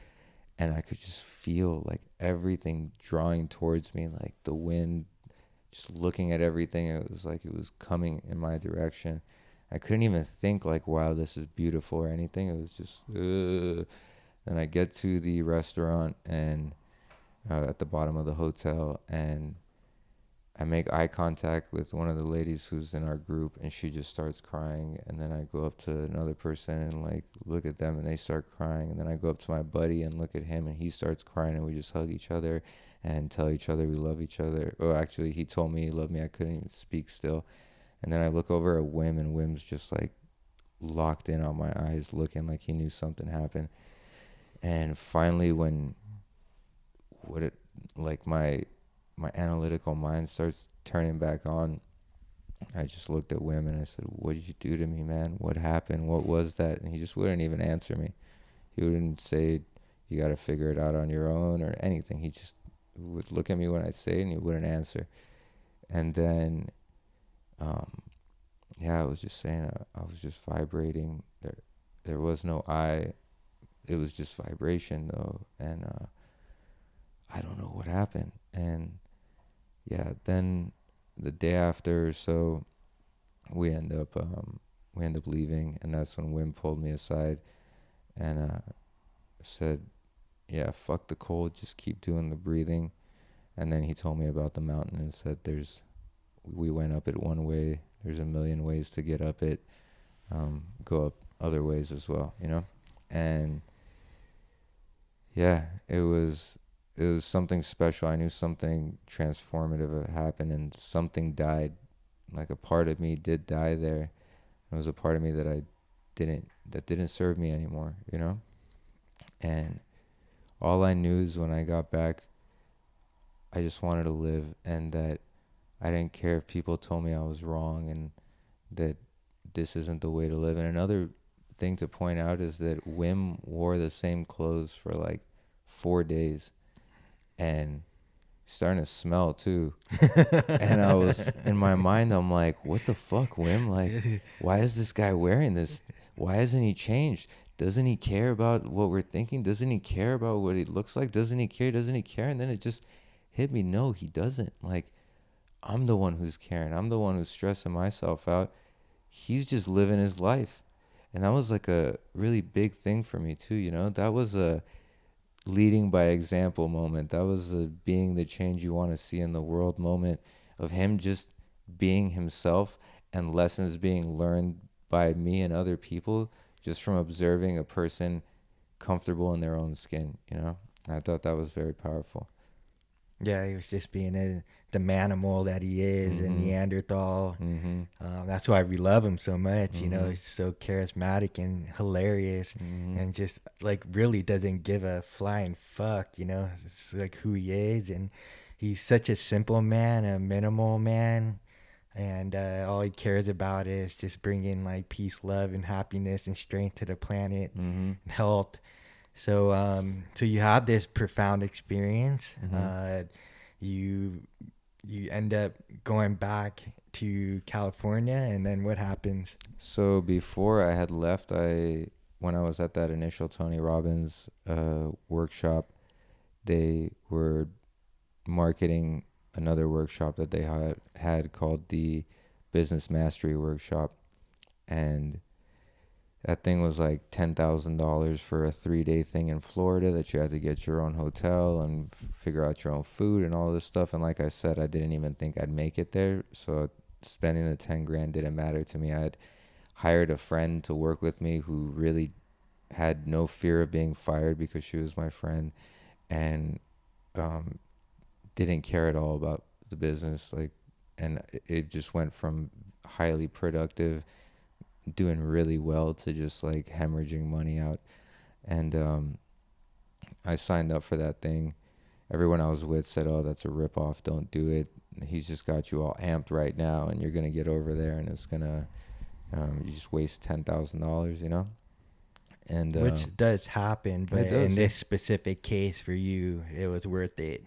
and I could just feel like everything drawing towards me, like the wind, just looking at everything. It was like it was coming in my direction. I couldn't even think like, wow, this is beautiful or anything. It was just, Then I get to the restaurant, and at the bottom of the hotel, and I make eye contact with one of the ladies who's in our group, and she just starts crying. And then I go up to another person and, like, look at them, and they start crying. And then I go up to my buddy and look at him, and he starts crying, and we just hug each other and tell each other we love each other. Oh, actually, he told me he loved me. I couldn't even speak still. And then I look over at Wim, and Wim's just, like, locked in on my eyes, looking like he knew something happened. And finally, when my analytical mind starts turning back on, I just looked at Wim and I said, "What did you do to me, man? What happened? What was that?" And he just wouldn't even answer me. He wouldn't say, "You got to figure it out on your own," or anything. He just would look at me when I'd say it, and he wouldn't answer. And then, yeah, I was just saying, I was just vibrating. There was no I. It was just vibration, though. And I don't know what happened. And yeah, then the day after or so, we end up leaving, and that's when Wim pulled me aside and said, "Yeah, fuck the cold, just keep doing the breathing." And then he told me about the mountain and said, we went up it one way, there's a million ways to get up it, go up other ways as well, you know. And yeah, it was something special. I knew something transformative had happened, and something died. Like, a part of me did die there. It was a part of me that didn't serve me anymore, you know? And all I knew is when I got back, I just wanted to live, and that I didn't care if people told me I was wrong and that this isn't the way to live. And another thing to point out is that Wim wore the same clothes for like 4 days, and starting to smell too. And I was, in my mind, I'm like, what the fuck, Wim? Like, why is this guy wearing this? Why hasn't he changed? Doesn't he care about what we're thinking? Doesn't he care about what he looks like? Doesn't he care? And then it just hit me, no, he doesn't. Like, I'm the one who's caring. I'm the one who's stressing myself out. He's just living his life. And that was like a really big thing for me too, you know? That was a leading by example moment. That was the being the change you want to see in the world moment, of him just being himself, and lessons being learned by me and other people just from observing a person comfortable in their own skin, you know? I thought that was very powerful. Yeah, he was just being the manimal that he is, a Neanderthal. That's why we love him so much. You know, he's so charismatic and hilarious, and just like really doesn't give a flying fuck. You know, it's like who he is, and he's such a simple man, a minimal man. and all he cares about is just bringing like peace, love, and happiness and strength to the planet, Mm-hmm. and health. So, so you have this profound experience. Mm-hmm. You you end up going back to California, and then what happens? So before I had left, when I was at that initial Tony Robbins workshop, they were marketing another workshop that they had called the Business Mastery Workshop, and that thing was like $10,000 for a 3-day thing in Florida that you had to get your own hotel and figure out your own food and all this stuff. And like I said, I didn't even think I'd make it there. So spending the 10 grand didn't matter to me. I had hired a friend to work with me who really had no fear of being fired because she was my friend, and um, didn't care at all about the business. Like, and it just went from highly productive, doing really well, to just like hemorrhaging money out. And I signed up for that thing. Everyone I was with said, "Oh, that's a ripoff. Don't do it. He's just got you all amped right now, and you're gonna get over there, and it's gonna you just waste $10,000, you know." And Which does happen, but it does, in yeah. this specific case for you, it was worth it.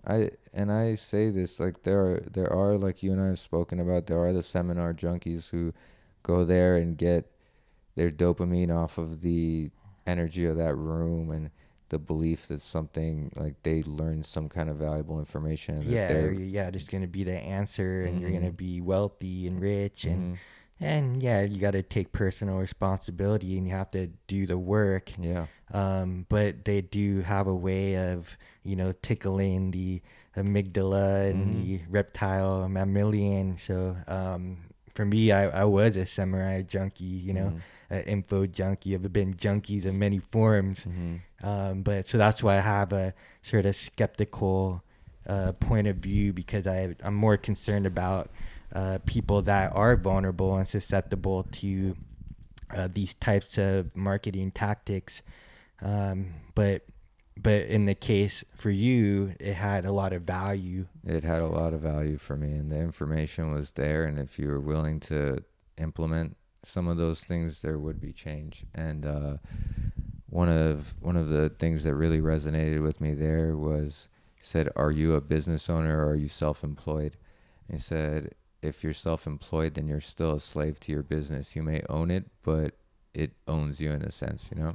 I say this, like, there are, like you and I have spoken about, there are the seminar junkies who go there and get their dopamine off of the energy of that room and the belief that something, like, they learn some kind of valuable information, and that Yeah, or they're yeah, just gonna be the answer, and you're gonna mm-hmm, be wealthy and rich, mm-hmm, and yeah, you got to take personal responsibility, and you have to do the work. yeah, But they do have a way of, tickling the amygdala and mm-hmm, the reptile mammalian. So, for me, I was a samurai junkie, mm-hmm, an info junkie. I've been junkies in many forms. mm-hmm, But so that's why I have a sort of skeptical point of view, because I'm more concerned about people that are vulnerable and susceptible to these types of marketing tactics. But in the case for you, it had a lot of value. it had a lot of value for me, and the information was there, and if you were willing to implement some of those things, there would be change. And one of the things that really resonated with me there was, he said, "Are you a business owner, or are you self-employed?" And he said, "If you're self-employed, then you're still a slave to your business. You may own it, but it owns you in a sense, you know."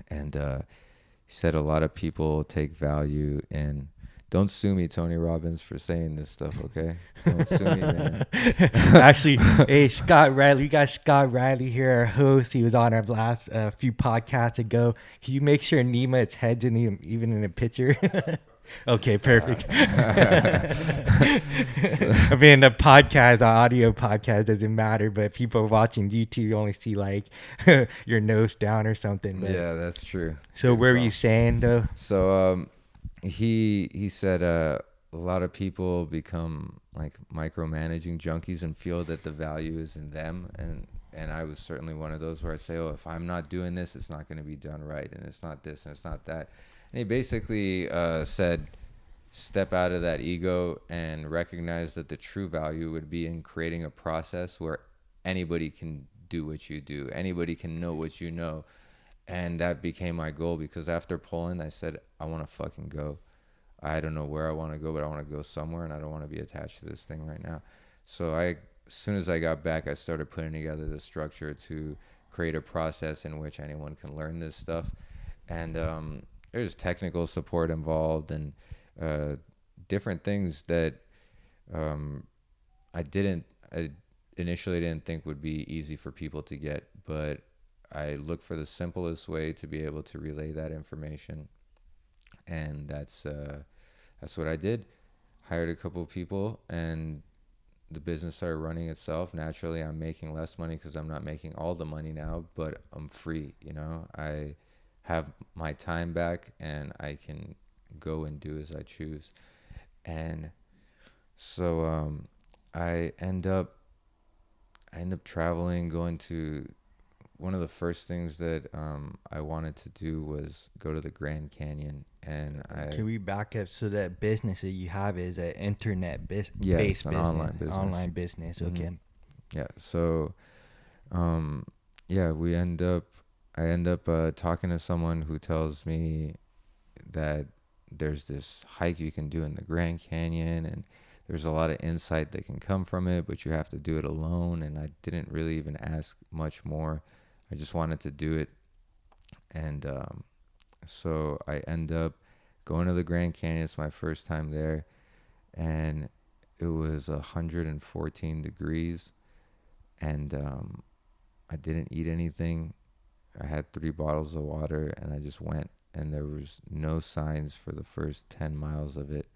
And he said a lot of people take value in. Don't sue me, Tony Robbins, for saying this stuff, okay? Don't sue me, man. Actually, hey, Scott Riley, we got Scott Riley here, our host. He was on our last few podcasts ago. Can you make sure Nima, head's in him, even in the picture? Okay, perfect. I mean, the podcast, the audio podcast doesn't matter, but people watching YouTube only see like your nose down or something. But, Yeah, that's true. so Good where were call. you saying though? So he said a lot of people become like micromanaging junkies and feel that the value is in them, and I was certainly one of those where I'd say, "Oh, if I'm not doing this, it's not going to be done right, and it's not this and it's not that." And he basically said, step out of that ego and recognize that the true value would be in creating a process where anybody can do what you do, anybody can know what you know. And that became my goal, because after Poland, I said, I want to fucking go. I don't know where I want to go, but I want to go somewhere, and I don't want to be attached to this thing right now. So as soon as I got back, I started putting together the structure to create a process in which anyone can learn this stuff. And there's technical support involved, and different things that um, I initially didn't think would be easy for people to get, but I look for the simplest way to be able to relay that information, and that's what I did. Hired a couple of people, and the business started running itself. Naturally, I'm making less money because I'm not making all the money now, but I'm free. You know, I have my time back, and I can go and do as I choose. And so I end up traveling, going to one of the first things that I wanted to do was go to the Grand Canyon, and Can we back up? So that business that you have is an internet yeah, based it's an business, online business. online business. Mhm. Okay. Yeah, so yeah, I end up talking to someone who tells me that there's this hike you can do in the Grand Canyon, and there's a lot of insight that can come from it, but you have to do it alone. And I didn't really even ask much more. I just wanted to do it. And so I end up going to the Grand Canyon. It's my first time there, and it was 114 degrees, and I didn't eat anything. I had 3 bottles of water, and I just went, and there was no signs for the first 10 miles of it.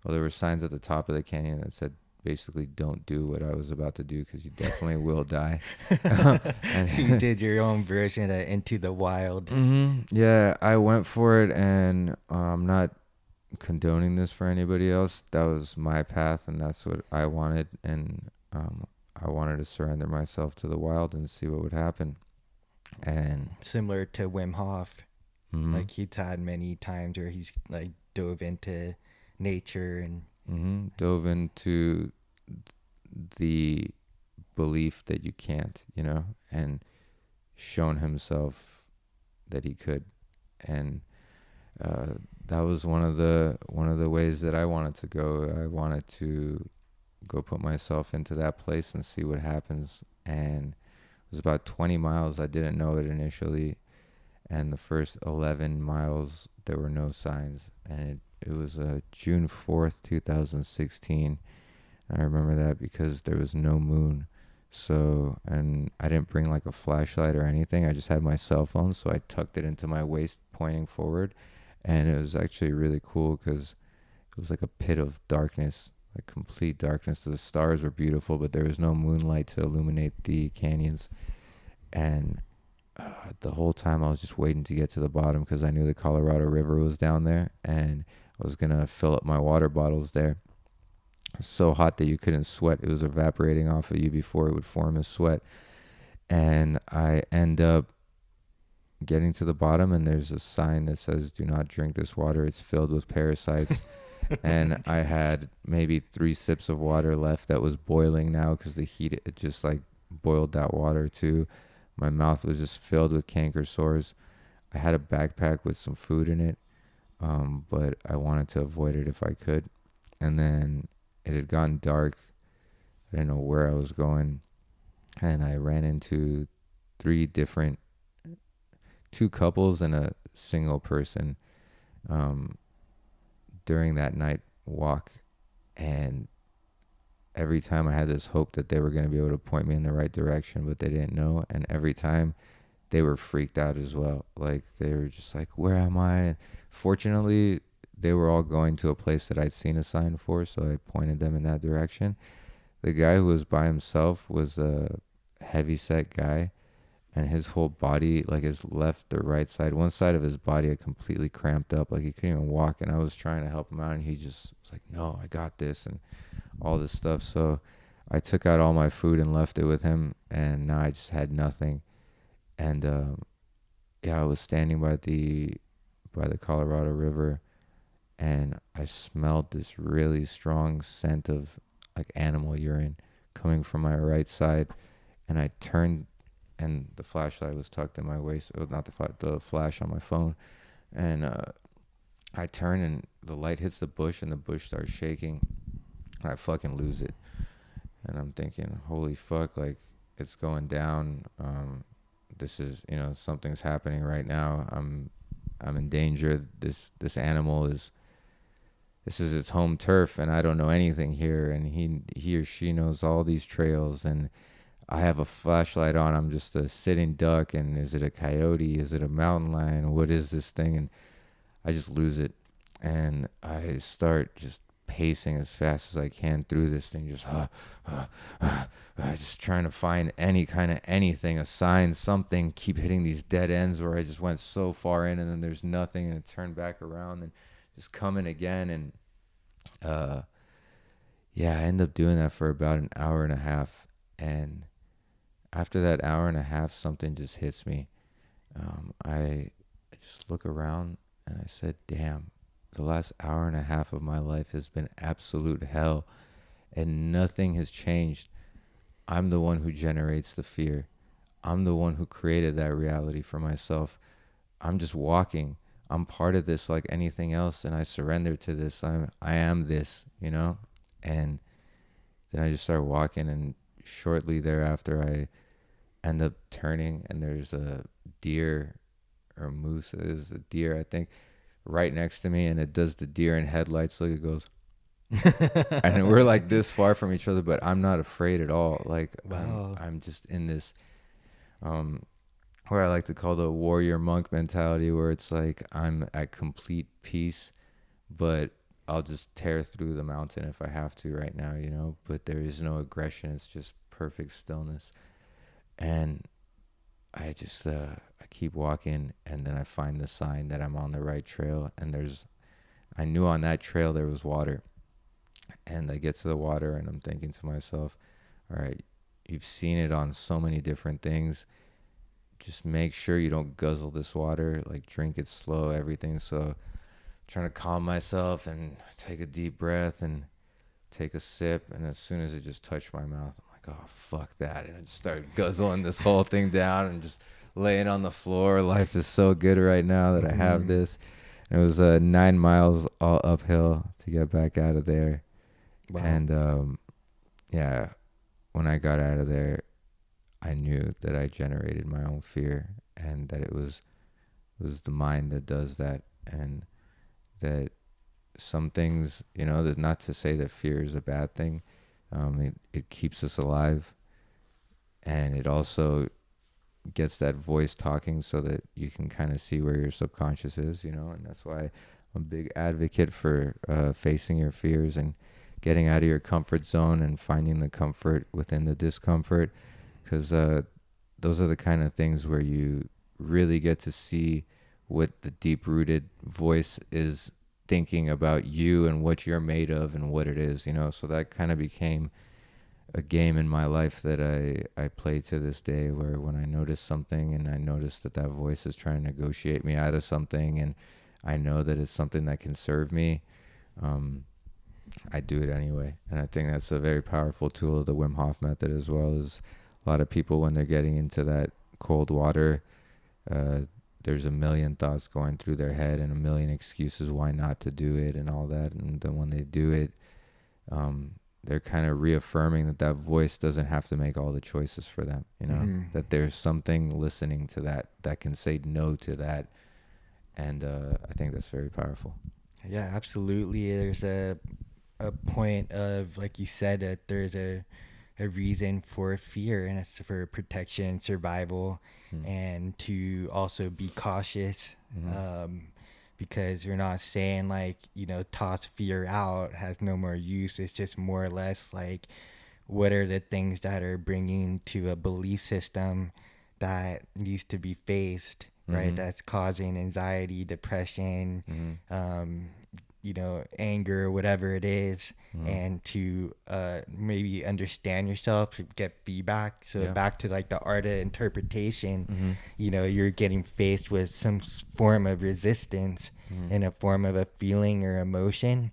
Well, there were signs at the top of the canyon that said basically don't do what I was about to do because you definitely will die. And You did your own version of Into the Wild. yeah, I went for it, and I'm not condoning this for anybody else. That was my path, and that's what I wanted, and I wanted to surrender myself to the wild and see what would happen. And Similar to Wim Hof. mhm, Like he's had many times where he's like dove into nature and dove into the belief that you can't, and shown himself that he could. And that was one of the ways that I wanted to go. I wanted to go put myself into that place and see what happens. And it was about 20 miles. I didn't know it initially, and the first 11 miles there were no signs. And it was June 4th 2016. I remember that because there was no moon. So, and I didn't bring like a flashlight or anything. I just had my cell phone, so I tucked it into my waist pointing forward. And it was actually really cool because it was like a pit of darkness, like complete darkness. The stars were beautiful, but there was no moonlight to illuminate the canyons. And the whole time I was just waiting to get to the bottom because I knew the Colorado River was down there, and I was going to fill up my water bottles there. It was so hot that you couldn't sweat. It was evaporating off of you before it would form as sweat. And I end up getting to the bottom, and there's a sign that says, "Do not drink this water. It's filled with parasites." And I had maybe 3 sips of water left that was boiling now because the heat, it just like boiled that water too. My mouth was just filled with canker sores. I had a backpack with some food in it, but I wanted to avoid it if I could. And then it had gotten dark. I didn't know where I was going, and I ran into three different, two couples and a single person during that night walk. And every time I had this hope that they were going to be able to point me in the right direction, but they didn't know. And every time they were freaked out as well. Like they were just like, where am I? And fortunately, they were all going to a place that I'd seen a sign for, so I pointed them in that direction. The guy who was by himself was a heavy-set guy, and his whole body, like his left or right side, one side of his body had completely cramped up, like he couldn't even walk. And I was trying to help him out, and he just was like, no, I got this, and all this stuff. So I took out all my food and left it with him, and now I just had nothing. And yeah, I was standing by the Colorado River, and I smelled this really strong scent of like animal urine coming from my right side. And I turned, and the flashlight was tucked in my waist. Oh, not the flash on my phone. And I turn, and the light hits the bush, and the bush starts shaking. And I fucking lose it. And I'm thinking, holy fuck, like it's going down. This is, something's happening right now. I'm in danger. This animal is, this is its home turf, and I don't know anything here. And he or she knows all these trails, and I have a flashlight on. I'm just a sitting duck. And is it a coyote? Is it a mountain lion? What is this thing? And I just lose it, and I start just pacing as fast as I can through this thing, just trying to find any kind of anything, a sign, something. Keep hitting these dead ends where I just went so far in, and then there's nothing, and it turned back around, and just coming again. And yeah, I end up doing that for about an hour and a half, and after that hour and a half, something just hits me. I just look around and I said, damn, the last hour and a half of my life has been absolute hell and nothing has changed. I'm the one who generates the fear. I'm the one who created that reality for myself. I'm just walking. I'm part of this like anything else, and I surrender to this. I am this, you know? And then I just start walking, and shortly thereafter I end up turning, and there's a deer or a moose. It is a deer, I think, right next to me, and it does the deer in headlights look. It goes, and we're like this far from each other, but I'm not afraid at all. Like Wow. I'm just in this um where I like to call the warrior monk mentality, where it's like I'm at complete peace, but I'll just tear through the mountain if I have to right now, you know, but there is no aggression. It's just perfect stillness. And I just I keep walking, and then I find the sign that I'm on the right trail, and I knew on that trail there was water. And I get to the water and I'm thinking to myself, all right, you've seen it on so many different things. Just make sure you don't guzzle this water, like drink it slow, everything. So trying to calm myself and take a deep breath and take a sip. And as soon as it just touched my mouth, I'm like, oh, fuck that. And I just started guzzling this whole thing down and just laying on the floor. Life is so good right now that I have this. And it was 9 miles all uphill to get back out of there. Wow. And yeah, when I got out of there, I knew that I generated my own fear, and that it was the mind that does that, and that some things, you know, that not to say that fear is a bad thing. It keeps us alive, and it also gets that voice talking so that you can kind of see where your subconscious is, you know. And that's why I'm a big advocate for facing your fears and getting out of your comfort zone and finding the comfort within the discomfort, because those are the kind of things where you really get to see what the deep-rooted voice is thinking about you and what you're made of and what it is, you know. So that kind of became a game in my life that I play to this day, where when I notice something and I notice that that voice is trying to negotiate me out of something, and I know that it's something that can serve me, I do it anyway. And I think that's a very powerful tool of the Wim Hof method, as well as a lot of people when they're getting into that cold water, there's a million thoughts going through their head and a million excuses why not to do it and all that. And then when they do it, they're kind of reaffirming that that voice doesn't have to make all the choices for them, you know, that there's something listening to that can say no to that. And I think that's very powerful. Yeah, absolutely. There's a point of, like you said, that there's a reason for fear, and it's for protection, survival, and to also be cautious. Because you're not saying, like, you know, toss fear out, has no more use. It's just more or less like, what are the things that are bringing to a belief system that needs to be faced, right? That's causing anxiety, depression, you know, anger, whatever it is, and to maybe understand yourself, get feedback. So back to like the art of interpretation, you know, you're getting faced with some form of resistance in a form of a feeling or emotion.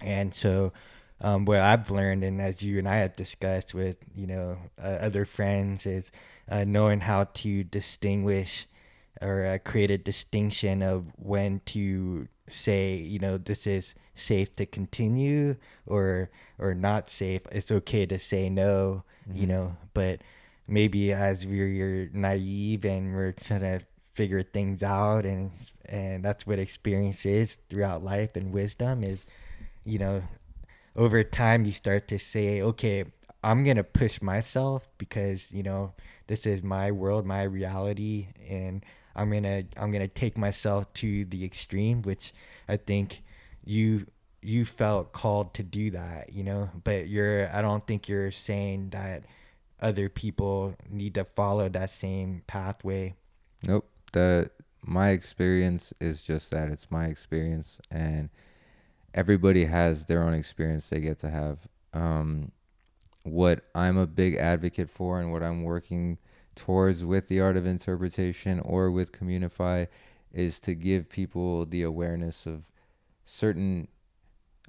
And so what I've learned, and as you and I have discussed with, you know, other friends, is knowing how to distinguish or create a distinction of when to say, you know, this is safe to continue, or not safe. It's okay to say no, you know, but maybe as we're naive and we're trying to figure things out, and that's what experience is throughout life, and wisdom is, you know, over time you start to say, okay, I'm gonna push myself because, you know, this is my world, my reality, and I'm gonna take myself to the extreme, which I think you felt called to do that, you know. But I don't think you're saying that other people need to follow that same pathway. Nope. My experience is just that. It's my experience, and everybody has their own experience they get to have. what I'm a big advocate for and what I'm working towards with the art of interpretation or with Come Unify is to give people the awareness of certain,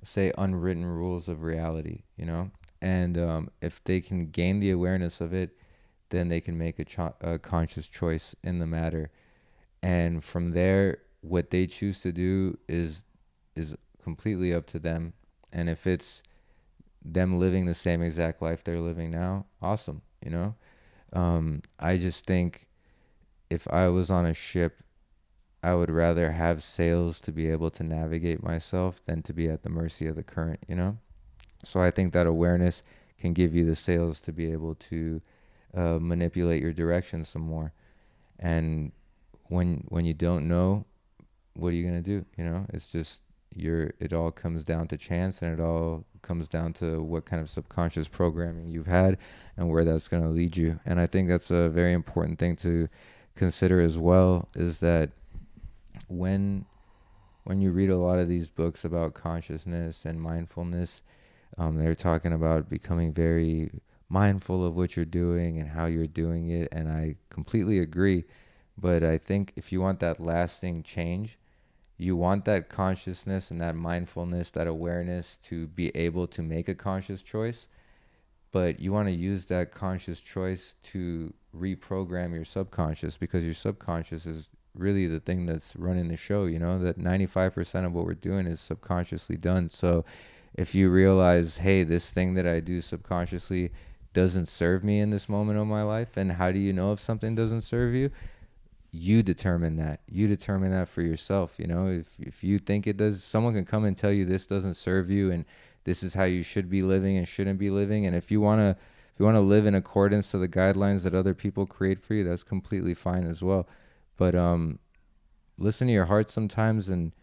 say, unwritten rules of reality, you know? And if they can gain the awareness of it, then they can make a conscious choice in the matter. And from there, what they choose to do is completely up to them. And if it's them living the same exact life they're living now, awesome, you know? I just think if I was on a ship, I would rather have sails to be able to navigate myself than to be at the mercy of the current, you know? So I think that awareness can give you the sails to be able to manipulate your direction some more. And when you don't know, what are you gonna do? You know, it's just it all comes down to chance, and it all comes down to what kind of subconscious programming you've had and where that's gonna lead you. And I think that's a very important thing to consider as well, is that when you read a lot of these books about consciousness and mindfulness, they're talking about becoming very mindful of what you're doing and how you're doing it, and I completely agree. But I think if you want that lasting change, you want that consciousness and that mindfulness, that awareness to be able to make a conscious choice, but you want to use that conscious choice to reprogram your subconscious, because your subconscious is really the thing that's running the show, you know, that 95% of what we're doing is subconsciously done. So if you realize, hey, this thing that I do subconsciously doesn't serve me in this moment of my life, and how do you know if something doesn't serve you? You determine that. You determine that for yourself. You know, if you think it does, someone can come and tell you this doesn't serve you and this is how you should be living and shouldn't be living. And if you want to live in accordance to the guidelines that other people create for you, that's completely fine as well. But listen to your heart sometimes, and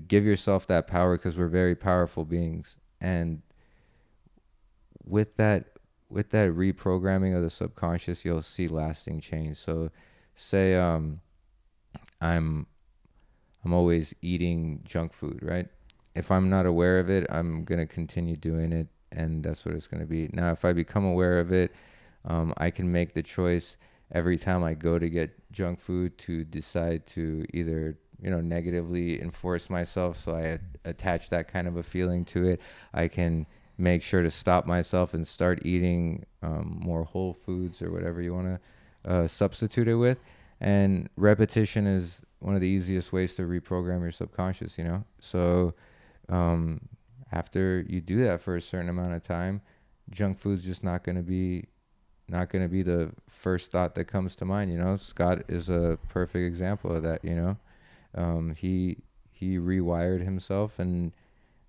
give yourself that power, because we're very powerful beings. And with that reprogramming of the subconscious, you'll see lasting change. So say I'm always eating junk food, right? If I'm not aware of it, I'm going to continue doing it, and that's what it's going to be. Now, if I become aware of it, I can make the choice every time I go to get junk food to decide to either, you know, negatively enforce myself, so I attach that kind of a feeling to it. I can make sure to stop myself and start eating more whole foods or whatever you want to substitute it with. And repetition is one of the easiest ways to reprogram your subconscious, you know? So after you do that for a certain amount of time, junk food's just not going to be the first thought that comes to mind, you know? Scott is a perfect example of that, you know? He rewired himself, and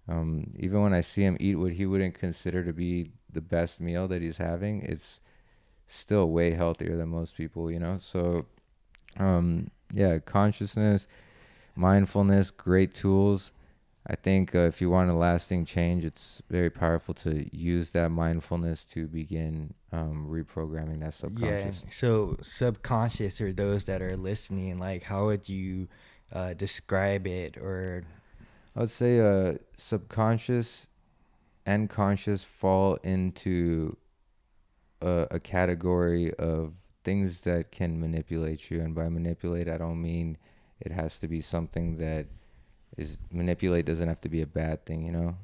even when I see him eat what he wouldn't consider to be the best meal that he's having, it's still way healthier than most people, you know? So yeah, consciousness, mindfulness, great tools. I think if you want a lasting change, it's very powerful to use that mindfulness to begin reprogramming that subconscious. Yeah. So subconscious, or those that are listening, like, how would you describe it? Or I would say subconscious and conscious fall into a category of things that can manipulate you. And by manipulate, I don't mean it has to be something that is manipulate. Doesn't have to be a bad thing, you know.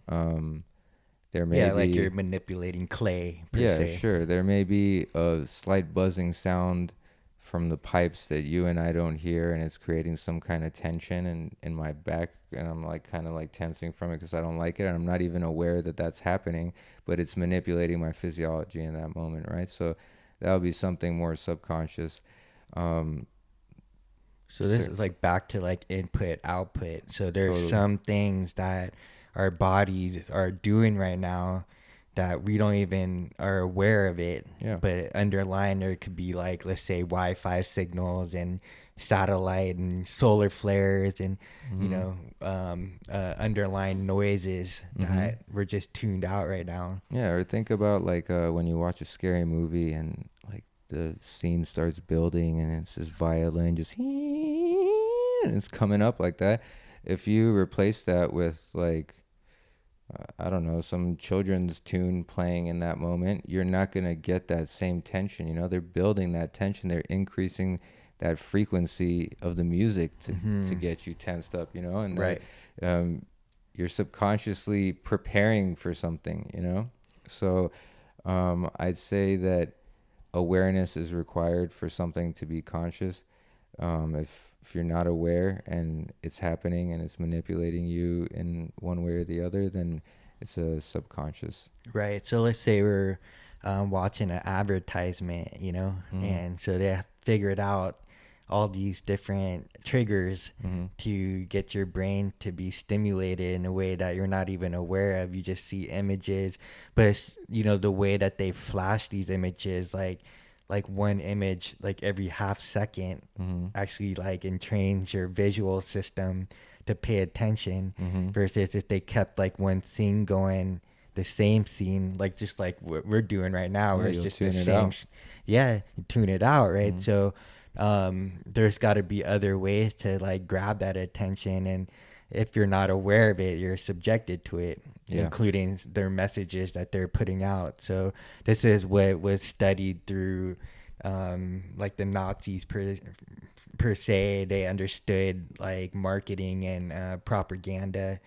There may be, like you're manipulating clay per yeah, se. sure, there may be a slight buzzing sound from the pipes that you and I don't hear, and it's creating some kind of tension in my back, and I'm like kind of like tensing from it because I don't like it, and I'm not even aware that that's happening, but it's manipulating my physiology in that moment, right? So that would be something more subconscious. So this is like back to like input, output. So there's Totally. some things that our bodies are doing right now that we don't even are aware of it. Yeah. But underlying there could be, like, let's say, Wi-Fi signals and satellite and solar flares and you know underlying noises that we're just tuned out right now. Yeah, or think about like when you watch a scary movie and like the scene starts building and it's this violin just and it's coming up like that. If you replace that with like I don't know, some children's tune playing in that moment, you're not going to get that same tension. You know, they're building that tension. They're increasing that frequency of the music to get you tensed up, you know, and Right. you're subconsciously preparing for something, you know? So I'd say that awareness is required for something to be conscious. If you're not aware and it's happening and it's manipulating you in one way or the other, then it's a subconscious. Right. So let's say we're watching an advertisement, you know, and so they have figured out all these different triggers to get your brain to be stimulated in a way that you're not even aware of. You just see images, but it's, you know, the way that they flash these images, like one image like every half second actually like entrains your visual system to pay attention versus if they kept like one scene going, the same scene, like just like what we're doing right now, where it's You'll just the tune it same out. you tune it out, right? So there's got to be other ways to like grab that attention, and if you're not aware of it, you're subjected to it, Yeah. including their messages that they're putting out. So this is what was studied through like the Nazis per se. They understood like marketing and propaganda,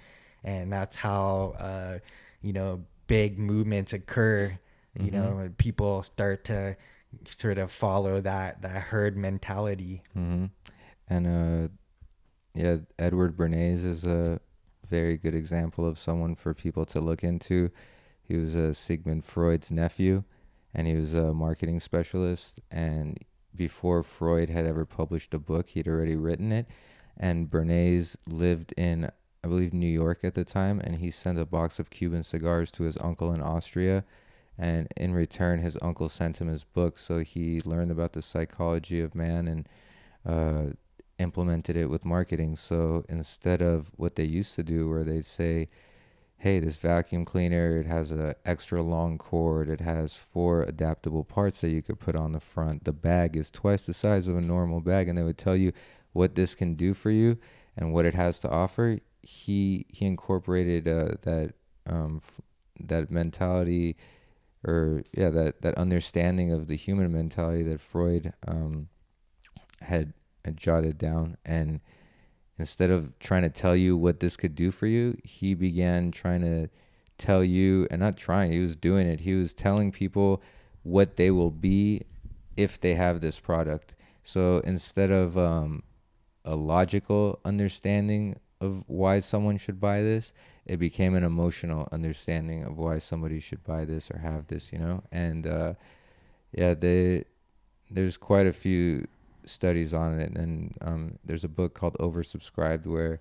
and that's how you know, big movements occur. You know, when people start to sort of follow that herd mentality. And yeah, Edward Bernays is a very good example of someone for people to look into. He was Sigmund Freud's nephew, and he was a marketing specialist. And before Freud had ever published a book, he'd already written it. And Bernays lived in, I believe, New York at the time, and he sent a box of Cuban cigars to his uncle in Austria. And in return, his uncle sent him his book, so he learned about the psychology of man and implemented it with marketing. So instead of what they used to do, where they'd say, hey, this vacuum cleaner, it has an extra long cord, it has 4 adaptable parts that you could put on the front, the bag is twice the size of a normal bag, and they would tell you what this can do for you and what it has to offer. He incorporated that mentality, or that understanding of the human mentality that Freud had jotted down. And instead of trying to tell you what this could do for you, he began trying to tell you, and not trying, he was doing it. He was telling people what they will be if they have this product. So instead of a logical understanding of why someone should buy this, it became an emotional understanding of why somebody should buy this or have this, you know? And there's quite a few studies on it, and there's a book called Oversubscribed where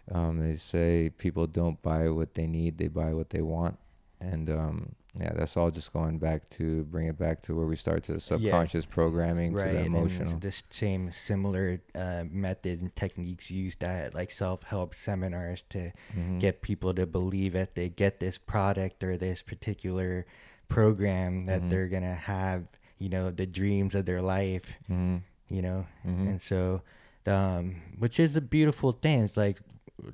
they say people don't buy what they need, they buy what they want. And that's all just going back to bring it back to where we start, to the subconscious programming, to the emotional. And the same similar methods and techniques used at like self-help seminars to get people to believe that they get this product or this particular program that they're gonna have, you know, the dreams of their life. You know, and so which is a beautiful thing. It's like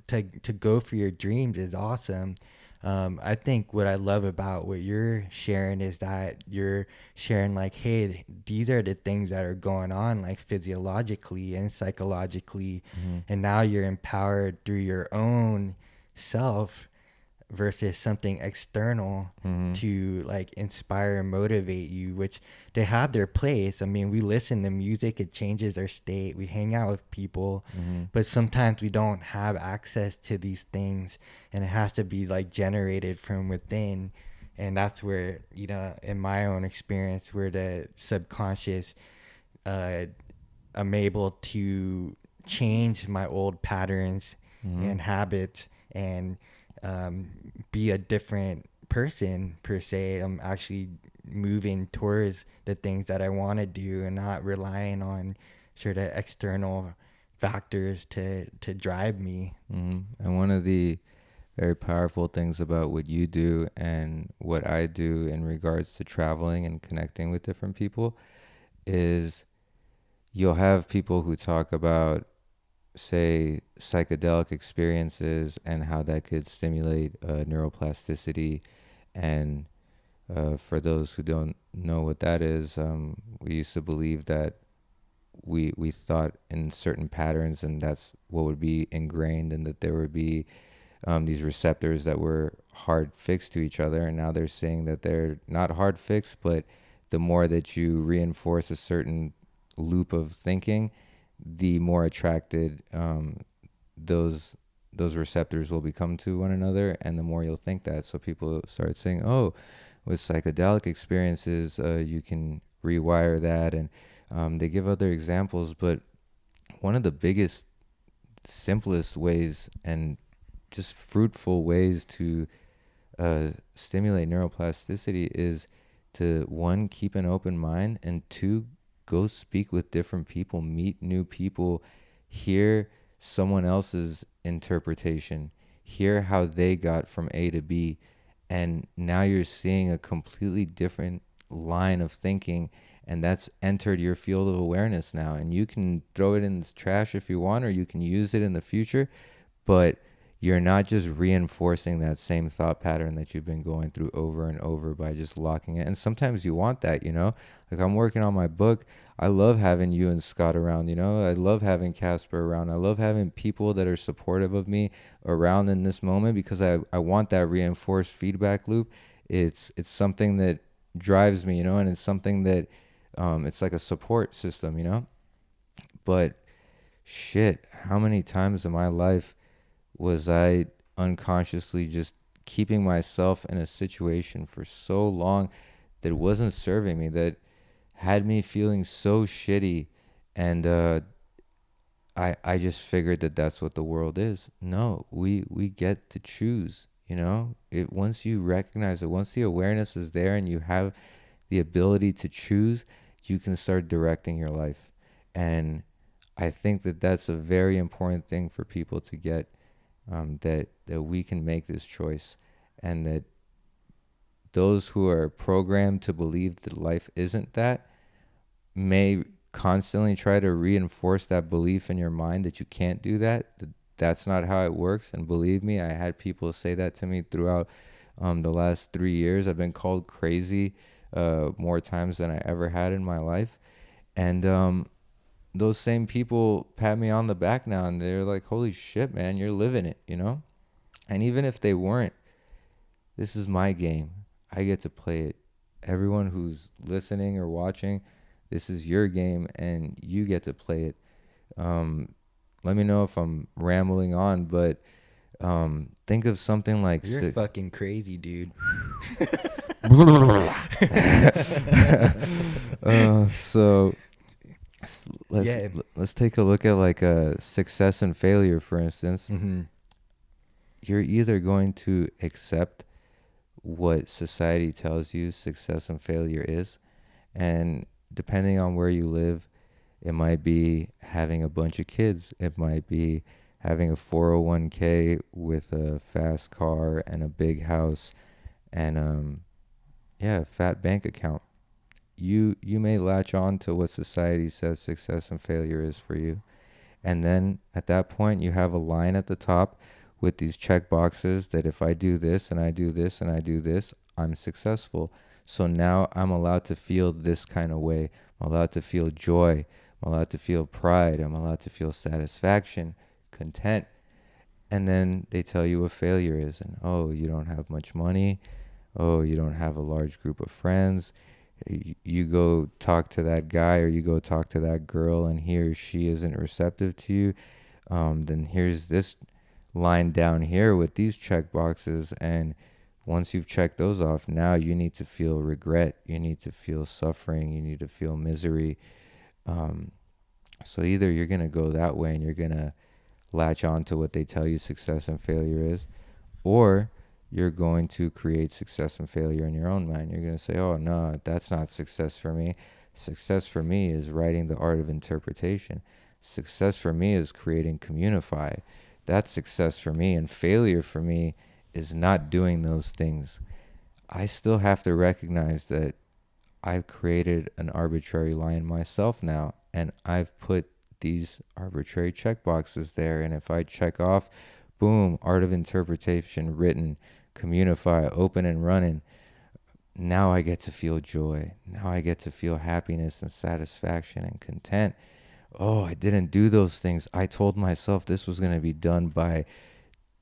to go for your dreams is awesome. I think what I love about what you're sharing is that you're sharing like, hey, these are the things that are going on like physiologically and psychologically, and now you're empowered through your own self versus something external to like inspire and motivate you, which they have their place. I mean, we listen to music, it changes our state, we hang out with people, but sometimes we don't have access to these things, and it has to be like generated from within. And that's where, you know, in my own experience, where the subconscious, I'm able to change my old patterns and habits and be a different person per se. I'm actually moving towards the things that I want to do and not relying on sort of external factors to drive me. And one of the very powerful things about what you do and what I do in regards to traveling and connecting with different people is you'll have people who talk about say, psychedelic experiences and how that could stimulate neuroplasticity. And for those who don't know what that is, we used to believe that we thought in certain patterns, and that's what would be ingrained, and that there would be these receptors that were hard fixed to each other. And now they're saying that they're not hard fixed, but the more that you reinforce a certain loop of thinking, the more attracted those receptors will become to one another, and the more you'll think that. So people start saying, oh, with psychedelic experiences, you can rewire that. And they give other examples, but one of the biggest, simplest ways and just fruitful ways to stimulate neuroplasticity is to, one, keep an open mind, and two, go speak with different people, meet new people, hear someone else's interpretation, hear how they got from A to B, and now you're seeing a completely different line of thinking, and that's entered your field of awareness now. And you can throw it in the trash if you want, or you can use it in the future, but you're not just reinforcing that same thought pattern that you've been going through over and over by just locking it. And sometimes you want that, you know, like I'm working on my book. I love having you and Scott around, you know, I love having Casper around. I love having people that are supportive of me around in this moment, because I want that reinforced feedback loop. It's something that drives me, you know, and it's something that, it's like a support system, you know. But shit, how many times in my life was I unconsciously just keeping myself in a situation for so long that wasn't serving me, that had me feeling so shitty. And I just figured that that's what the world is. No, we get to choose, you know. Once you recognize it, once the awareness is there and you have the ability to choose, you can start directing your life. And I think that that's a very important thing for people to get, that we can make this choice, and that those who are programmed to believe that life isn't that may constantly try to reinforce that belief in your mind that you can't do that that's not how it works. And believe me, I had people say that to me throughout the last 3 years. I've been called crazy more times than I ever had in my life. And those same people pat me on the back now, and they're like, holy shit, man, you're living it, you know? And even if they weren't, this is my game. I get to play it. Everyone who's listening or watching, this is your game, and you get to play it. Let me know if I'm rambling on, but think of something like... You're fucking crazy, dude. So... Let's take a look at like a success and failure, for instance. Mm-hmm. You're either going to accept what society tells you success and failure is, and depending on where you live, it might be having a bunch of kids, it might be having a 401k with a fast car and a big house and a fat bank account. You may latch on to what society says success and failure is for you. And then at that point, you have a line at the top with these check boxes that if I do this and I do this and I do this, I'm successful. So now I'm allowed to feel this kind of way. I'm allowed to feel joy. I'm allowed to feel pride. I'm allowed to feel satisfaction, content. And then they tell you what failure is. And, oh, you don't have much money. Oh, you don't have a large group of friends. You go talk to that guy or you go talk to that girl and he or she isn't receptive to you. Then here's this line down here with these check boxes. And once you've checked those off, now you need to feel regret. You need to feel suffering. You need to feel misery. So either you're going to go that way and you're going to latch on to what they tell you success and failure is, or you're going to create success and failure in your own mind. You're going to say, oh, no, that's not success for me. Success for me is writing The Art of Interpretation. Success for me is creating Come Unify. That's success for me. And failure for me is not doing those things. I still have to recognize that I've created an arbitrary line myself now, and I've put these arbitrary checkboxes there. And if I check off, boom, art of interpretation, written, Come Unify, open and running. Now I get to feel joy. Now I get to feel happiness and satisfaction and content. Oh, I didn't do those things. I told myself this was going to be done by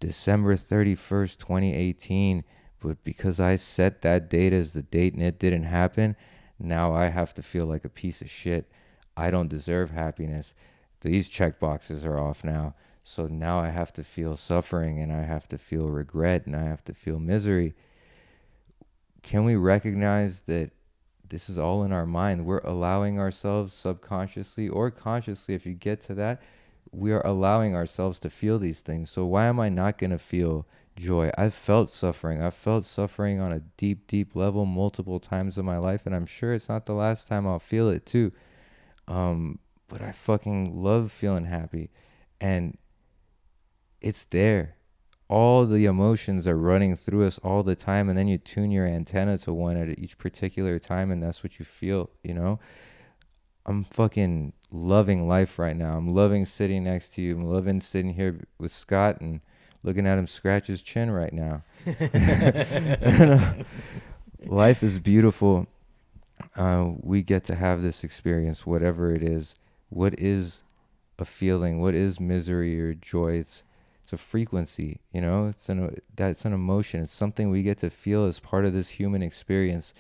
December 31st, 2018. But because I set that date as the date and it didn't happen, now I have to feel like a piece of shit. I don't deserve happiness. These check boxes are off now. So now I have to feel suffering, and I have to feel regret, and I have to feel misery. Can we recognize that this is all in our mind? We're allowing ourselves subconsciously or consciously, if you get to that, we are allowing ourselves to feel these things. So why am I not going to feel joy? I've felt suffering. I've felt suffering on a deep, deep level multiple times in my life, and I'm sure it's not the last time I'll feel it too. But I fucking love feeling happy, and it's there. All the emotions are running through us all the time, and then you tune your antenna to one at each particular time, and that's what you feel, you know? I'm fucking loving life right now. I'm loving sitting next to you. I'm loving sitting here with Scott and looking at him scratch his chin right now. Life is beautiful. We get to have this experience, whatever it is. What is a feeling? What is misery or joy? It's a frequency, you know. That's an emotion. It's something we get to feel as part of this human experience.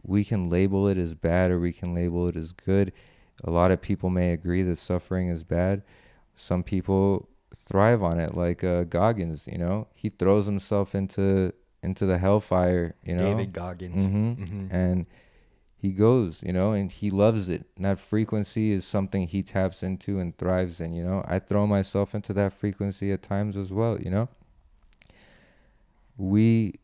We can label it as bad, or we can label it as good. A lot of people may agree that suffering is bad. Some people thrive on it, like Goggins, you know. He throws himself into the hellfire, you know. David Goggins. And he goes, you know, and he loves it. And that frequency is something he taps into and thrives in, you know. I throw myself into that frequency at times as well, you know. We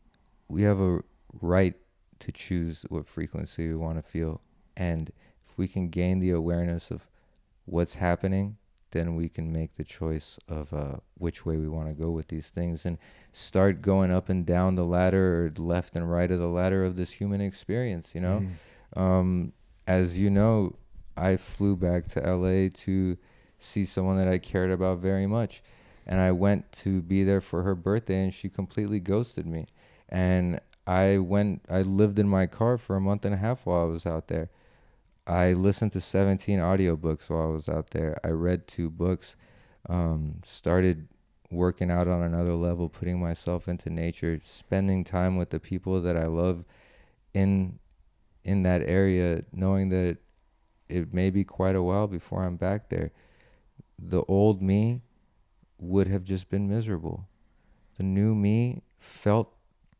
have a right to choose what frequency we want to feel. And if we can gain the awareness of what's happening, then we can make the choice of which way we want to go with these things, and start going up and down the ladder, or left and right of the ladder of this human experience, you know. As you know, I flew back to LA to see someone that I cared about very much, and I went to be there for her birthday, and she completely ghosted me. And I lived in my car for a month and a half while I was out there. I listened to 17 audiobooks while I was out there. I read 2 books, started working out on another level, putting myself into nature, spending time with the people that I love in that area, knowing that it may be quite a while before I'm back there. The old me would have just been miserable. The new me felt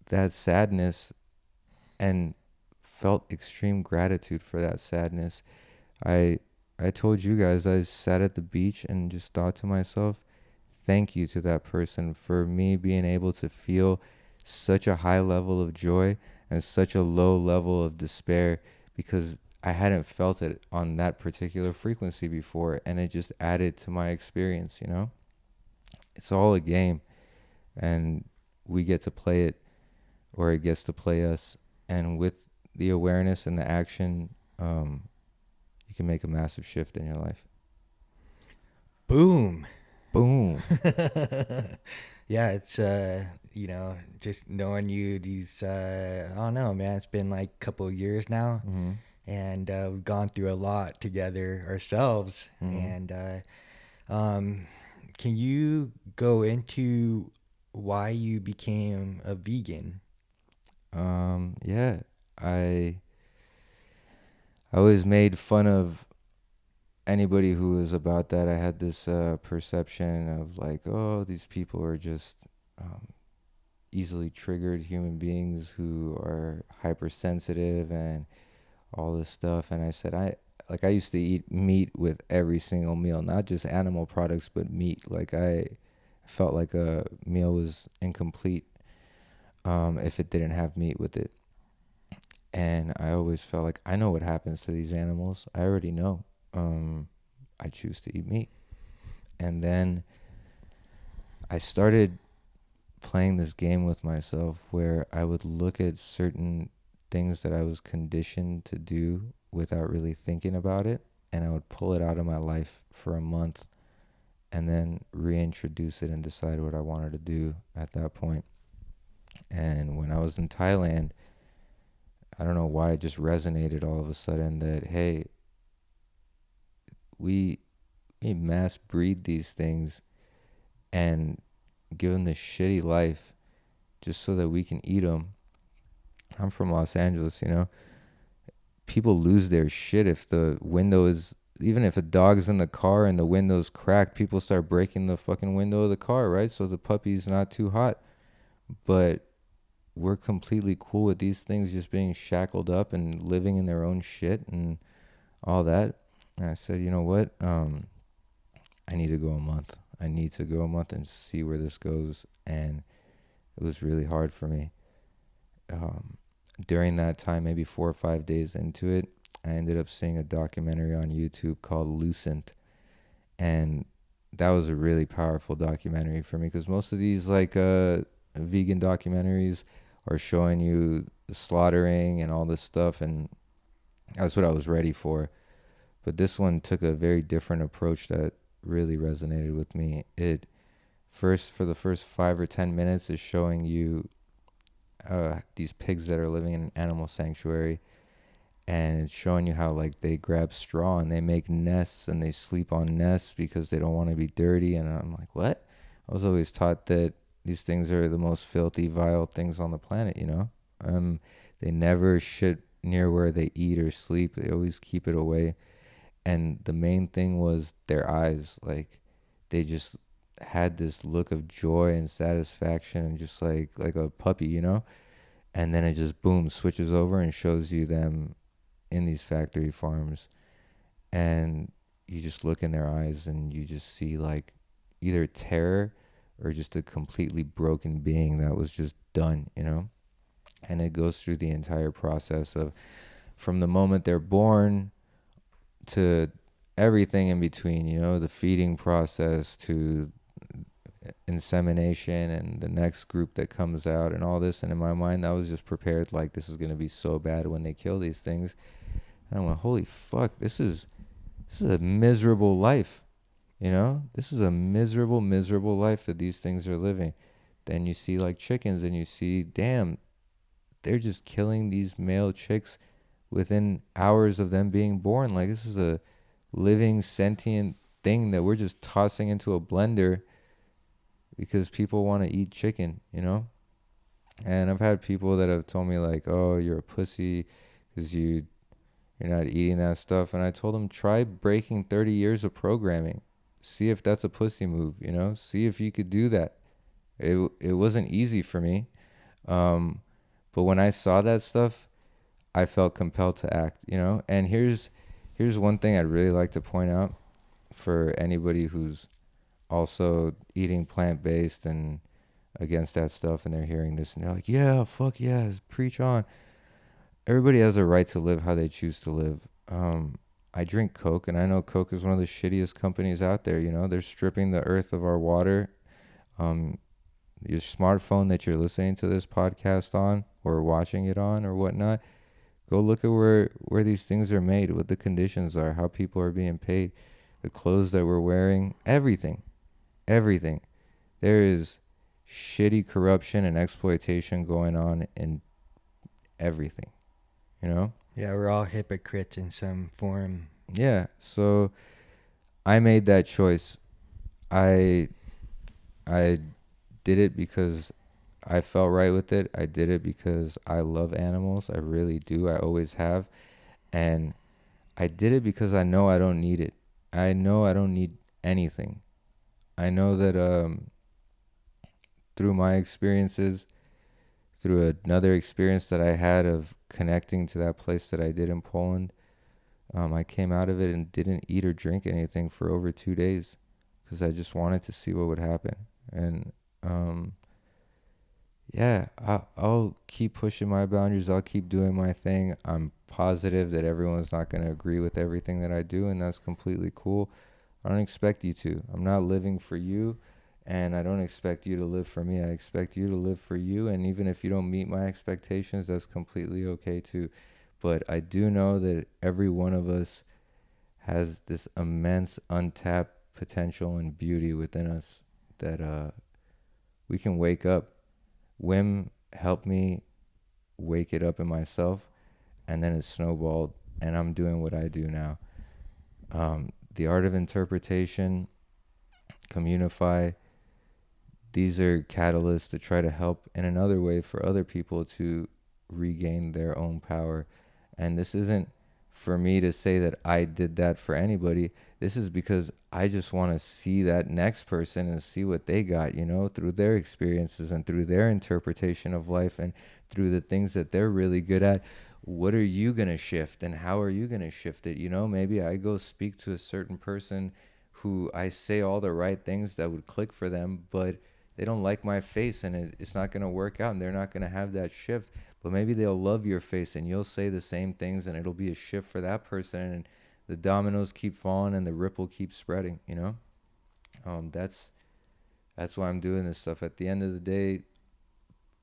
that sadness and felt extreme gratitude for that sadness. I told you guys, I sat at the beach and just thought to myself, thank you to that person for me being able to feel such a high level of joy and such a low level of despair, because I hadn't felt it on that particular frequency before, and it just added to my experience, you know? It's all a game, and we get to play it, or it gets to play us, and with the awareness and the action, you can make a massive shift in your life. Boom. Yeah, it's you know, just knowing you these I don't know, man, it's been like a couple of years now. And we've gone through a lot together ourselves. And can you go into why you became a vegan? Yeah, I always made fun of anybody who was about that. I had this perception of like, oh, these people are just easily triggered human beings who are hypersensitive and all this stuff. And I said, I used to eat meat with every single meal, not just animal products, but meat. Like I felt like a meal was incomplete if it didn't have meat with it. And I always felt like I know what happens to these animals. I already know. I choose to eat meat. And then I started playing this game with myself where I would look at certain things that I was conditioned to do without really thinking about it. and I would pull it out of my life for a month and then reintroduce it and decide what I wanted to do at that point. And when I was in Thailand, I don't know why it just resonated all of a sudden that, hey, we mass breed these things and give them this shitty life just so that we can eat them. I'm from Los Angeles, you know. People lose their shit if the window is, even if a dog's in the car and the window's cracked, people start breaking the fucking window of the car, right? So the puppy's not too hot. But we're completely cool with these things just being shackled up and living in their own shit and all that. And I said, you know what? I need to go a month. I need to go a month and see where this goes. And it was really hard for me. During that time, maybe 4 or 5 days into it, I ended up seeing a documentary on YouTube called Lucent. And that was a really powerful documentary for me, because most of these like vegan documentaries are showing you the slaughtering and all this stuff, and that's what I was ready for. But this one took a very different approach that really resonated with me. It first, for the first 5 or 10 minutes, is showing you these pigs that are living in an animal sanctuary, and it's showing you how like they grab straw and they make nests and they sleep on nests because they don't want to be dirty. And I'm like, what? I was always taught that these things are the most filthy, vile things on the planet, you know. They never shit near where they eat or sleep. They always keep it away. And the main thing was their eyes. Like, they just had this look of joy and satisfaction, and just like a puppy, you know. And then it just boom switches over and shows you them in these factory farms, and you just look in their eyes and you just see like either terror or just a completely broken being that was just done, you know. And it goes through the entire process of, from the moment they're born to everything in between, you know, the feeding process to insemination and the next group that comes out and all this. And in my mind, I was just prepared, like, this is going to be so bad when they kill these things. And I went, holy fuck, this is a miserable life, you know. This is a miserable life that these things are living. Then you see like chickens, and you see, damn, they're just killing these male chicks within hours of them being born. Like, this is a living, sentient thing that we're just tossing into a blender because people want to eat chicken, you know. And I've had people that have told me like, oh, you're a pussy because you're not eating that stuff. And I told them, try breaking 30 years of programming. See if that's a pussy move, you know. See if you could do that. It wasn't easy for me. But when I saw that stuff, I felt compelled to act, you know. And here's one thing I'd really like to point out for anybody who's also eating plant-based and against that stuff, and they're hearing this and they're like, yeah, fuck yeah, preach on. Everybody has a right to live how they choose to live. I drink Coke, and I know Coke is one of the shittiest companies out there, you know. They're stripping the earth of our water. Your smartphone that you're listening to this podcast on or watching it on or whatnot, go look at where these things are made, what the conditions are, how people are being paid, the clothes that we're wearing, everything. There is shitty corruption and exploitation going on in everything, you know? Yeah, we're all hypocrites in some form. Yeah, so I made that choice. I did it because I felt right with it. I did it because I love animals. I really do. I always have. And I did it because I know I don't need it. I know I don't need anything. I know that through my experiences, through another experience that I had of connecting to that place that I did in Poland, I came out of it and didn't eat or drink anything for over 2 days because I just wanted to see what would happen. And yeah, I'll keep pushing my boundaries. I'll keep doing my thing. I'm positive that everyone's not going to agree with everything that I do, and that's completely cool. I don't expect you to. I'm not living for you, and I don't expect you to live for me. I expect you to live for you, and even if you don't meet my expectations, that's completely okay too. But I do know that every one of us has this immense untapped potential and beauty within us that we can wake up. Wim helped me wake it up in myself, and then it snowballed, and I'm doing what I do now. The art of interpretation, Come Unify, these are catalysts to try to help in another way for other people to regain their own power. And this isn't for me to say that I did that for anybody. This is because I just want to see that next person and see what they got, you know, through their experiences and through their interpretation of life and through the things that they're really good at. What are you going to shift and how are you going to shift it? You know, maybe I go speak to a certain person who I say all the right things that would click for them, but they don't like my face and it's not going to work out and they're not going to have that shift. But maybe they'll love your face and you'll say the same things and it'll be a shift for that person, and the dominoes keep falling and the ripple keeps spreading, you know. That's why I'm doing this stuff. At the end of the day,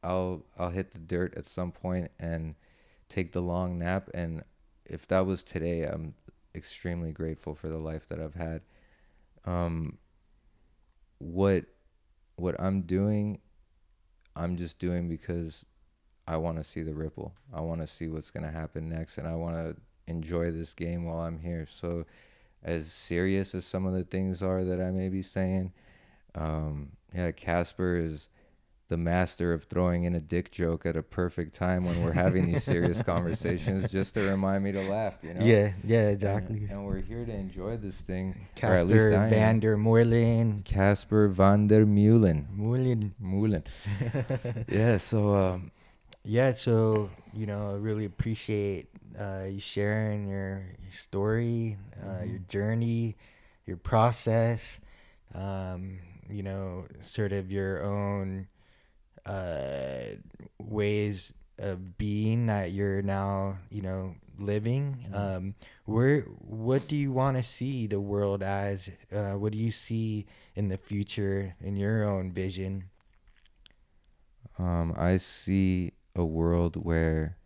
I'll hit the dirt at some point and take the long nap, and if that was today, I'm extremely grateful for the life that I've had. What I'm doing, I'm just doing because I want to see the ripple. I want to see what's going to happen next, and I want to enjoy this game while I'm here. So as serious as some of the things are that I may be saying, yeah, Casper is the master of throwing in a dick joke at a perfect time when we're having these serious conversations, just to remind me to laugh, you know? Yeah, exactly. And we're here to enjoy this thing. Or at least Casper I am. van der Moerlen. Casper van der Meulen. Moerlen. Yeah, so yeah, so you know, I really appreciate you sharing your story, your journey, your process, you know, sort of your own ways of being that you're now, you know, living. What do you want to see the world as? What do you see in the future in your own vision? I see a world where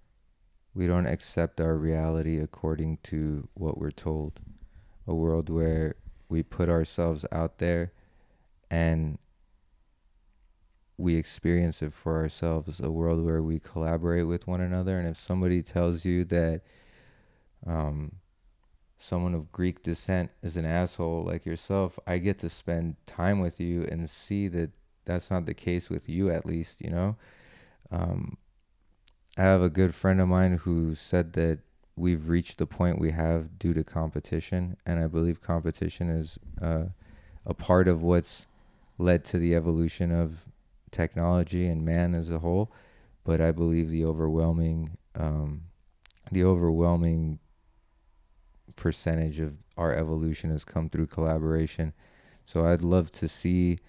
we don't accept our reality according to what we're told. A world where we put ourselves out there and we experience it for ourselves. A world where we collaborate with one another. And if somebody tells you that someone of Greek descent is an asshole like yourself, I get to spend time with you and see that that's not the case with you, at least, you know. I have a good friend of mine who said that we've reached the point we have due to competition, and I believe competition is a part of what's led to the evolution of technology and man as a whole. But I believe the overwhelming percentage of our evolution has come through collaboration. So I'd love to see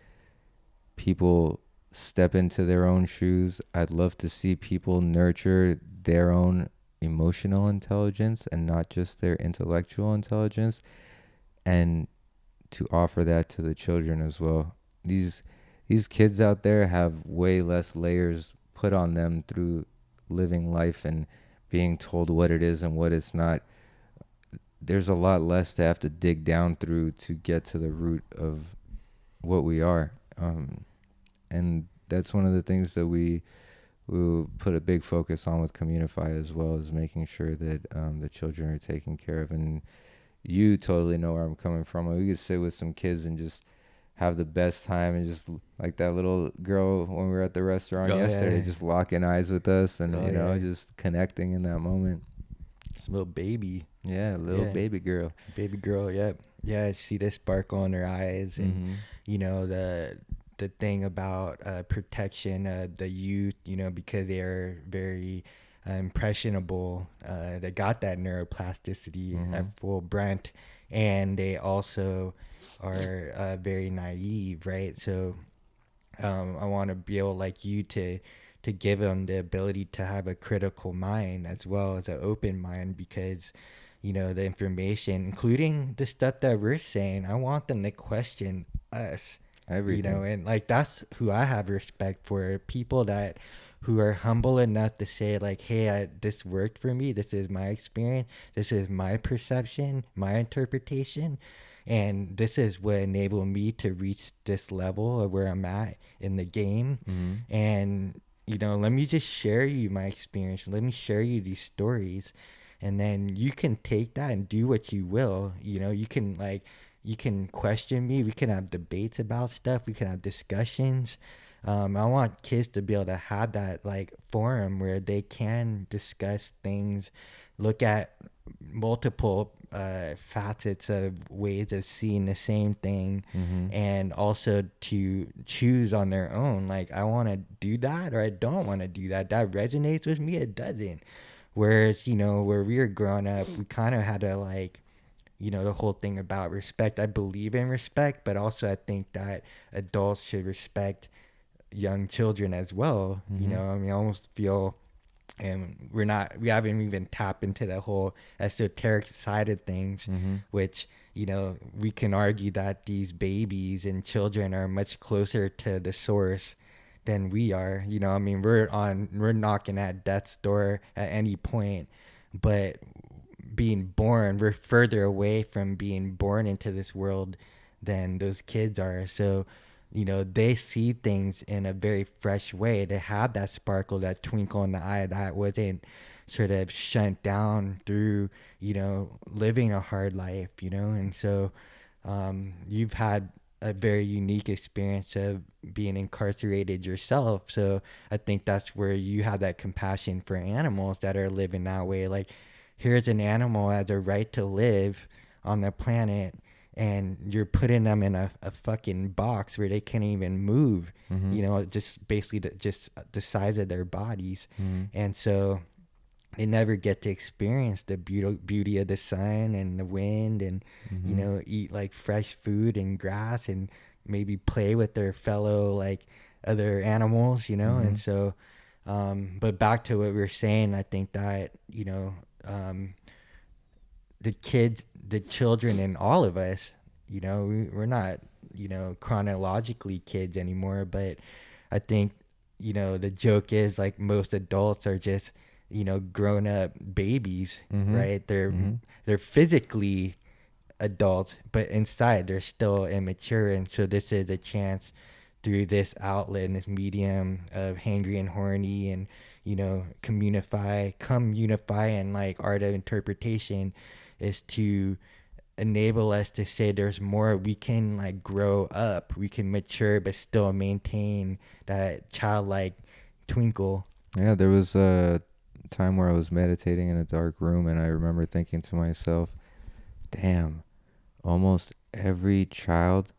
people step into their own shoes. I'd love to see people nurture their own emotional intelligence and not just their intellectual intelligence, and to offer that to the children as well. These kids out there have way less layers put on them through living life and being told what it is and what it's not. There's a lot less to have to dig down through to get to the root of what we are. And that's one of the things that we will put a big focus on with Come Unify, as well as making sure that the children are taken care of. And you totally know where I'm coming from. We could sit with some kids and just have the best time, and just like that little girl when we were at the restaurant yesterday, just locking eyes with us and just connecting in that moment. Little baby. Yeah, little baby girl. Baby girl, yep. Yeah, I see the sparkle in her eyes, and you know, the thing about protection of the youth, you know, because they're very impressionable. They got that neuroplasticity at full brunt, and they also are very naive, right? So I want to be able, like you, to give them the ability to have a critical mind as well as an open mind, because you know, the information, including the stuff that we're saying, I want them to question us. Everything. You know, and like that's who I have respect for, people who are humble enough to say like, hey, this worked for me, this is my experience, this is my perception, my interpretation, and this is what enabled me to reach this level of where I'm at in the game. Mm-hmm. And let me just share you my experience, let me share you these stories, and then you can take that and do what you will. You can question me, we can have debates about stuff, we can have discussions. I want kids to be able to have that like forum where they can discuss things, look at multiple facets of ways of seeing the same thing, Mm-hmm. and also to choose on their own. Like, I want to do that or I don't want to do that. That resonates with me, it doesn't. Whereas, where we were growing up, we kind of had to like, the whole thing about respect. I believe in respect, but also I think that adults should respect young children as well. Mm-hmm. I mean, I almost feel, and we haven't even tapped into the whole esoteric side of things, Mm-hmm. which, we can argue that these babies and children are much closer to the source than we are. I mean, we're knocking at death's door at any point, but being born, we're further away from being born into this world than those kids are. So, they see things in a very fresh way. They have that sparkle, that twinkle in the eye that wasn't sort of shut down through, living a hard life, And so you've had a very unique experience of being incarcerated yourself. So I think that's where you have that compassion for animals that are living that way. Like, here's an animal has a right to live on the planet, and you're putting them in a fucking box where they can't even move, Mm-hmm. just basically just the size of their bodies. Mm-hmm. And so they never get to experience the beauty of the sun and the wind, and, Mm-hmm. eat like fresh food and grass, and maybe play with their fellow like other animals, Mm-hmm. And so, but back to what we were saying, I think that, the kids, the children in all of us, we're not, chronologically kids anymore, but I think, the joke is like most adults are just, grown up babies, Mm-hmm. right? Mm-hmm. They're physically adults, but inside they're still immature. And so this is a chance through this outlet and this medium of Hangry and Horny, and, come unify, and like art of interpretation, is to enable us to say there's more. We can like grow up, we can mature, but still maintain that childlike twinkle. Yeah, there was a time where I was meditating in a dark room, and I remember thinking to myself, damn, almost every child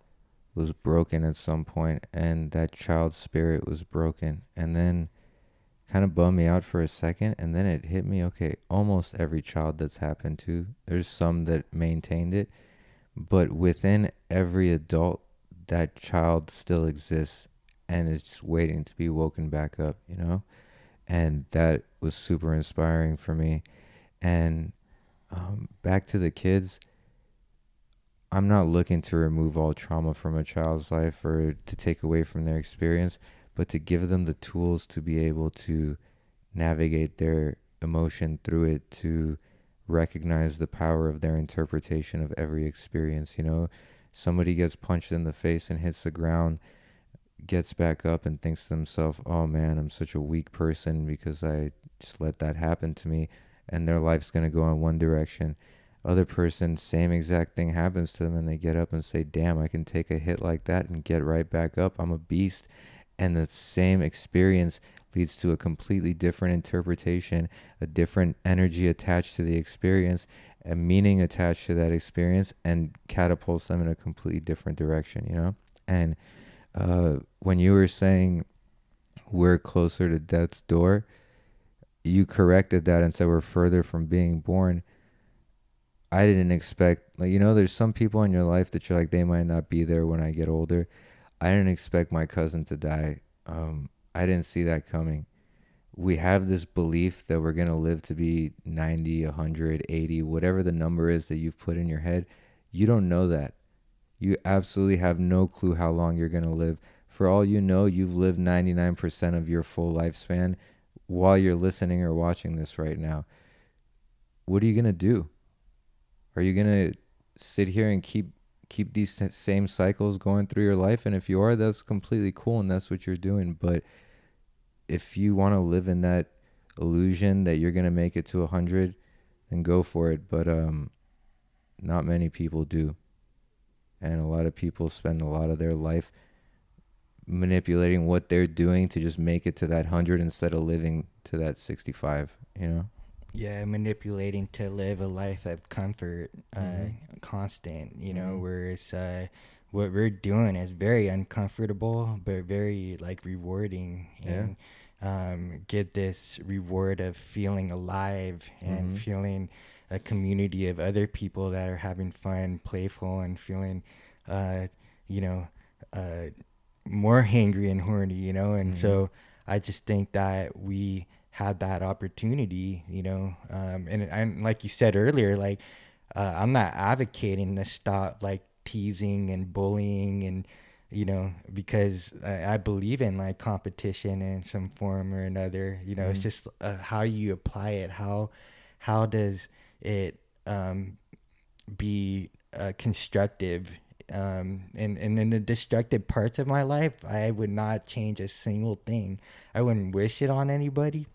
was broken at some point, and that child's spirit was broken. And then kind of bummed me out for a second, and then it hit me, okay, almost every child that's happened to, there's some that maintained it, but within every adult, that child still exists and is just waiting to be woken back up, And that was super inspiring for me. And back to the kids, I'm not looking to remove all trauma from a child's life or to take away from their experience, but to give them the tools to be able to navigate their emotion through it, to recognize the power of their interpretation of every experience. Somebody gets punched in the face and hits the ground, gets back up and thinks to themselves, oh man, I'm such a weak person because I just let that happen to me, and their life's going to go in one direction. Other person, same exact thing happens to them, and they get up and say, damn, I can take a hit like that and get right back up. I'm a beast. And the same experience leads to a completely different interpretation, a different energy attached to the experience, a meaning attached to that experience, and catapults them in a completely different direction, And when you were saying we're closer to death's door, you corrected that and said we're further from being born. I didn't expect, there's some people in your life that you're like, they might not be there when I get older. I didn't expect my cousin to die. I didn't see that coming. We have this belief that we're going to live to be 90, 100, 80, whatever the number is that you've put in your head. You don't know that. You absolutely have no clue how long you're going to live. For all you know, you've lived 99% of your full lifespan while you're listening or watching this right now. What are you going to do? Are you going to sit here and keep these same cycles going through your life? And if you are, that's completely cool and that's what you're doing. But if you want to live in that illusion that you're going to make it to 100, then go for it. But not many people do. And a lot of people spend a lot of their life manipulating what they're doing to just make it to that 100 instead of living to that 65, you know? Yeah, manipulating to live a life of comfort, constant, you know, where it's what we're doing is very uncomfortable, but very like rewarding, and get this reward of feeling alive and feeling a community of other people that are having fun, playful, and feeling, you know, more hangry and horny, you know. And so I just think that we had that opportunity, you know, and like you said earlier, like I'm not advocating to stop like teasing and bullying, and you know, because I believe in like competition in some form or another, you know. It's just how you apply it, how does it be constructive, and in the destructive parts of my life, I would not change a single thing. I wouldn't wish it on anybody.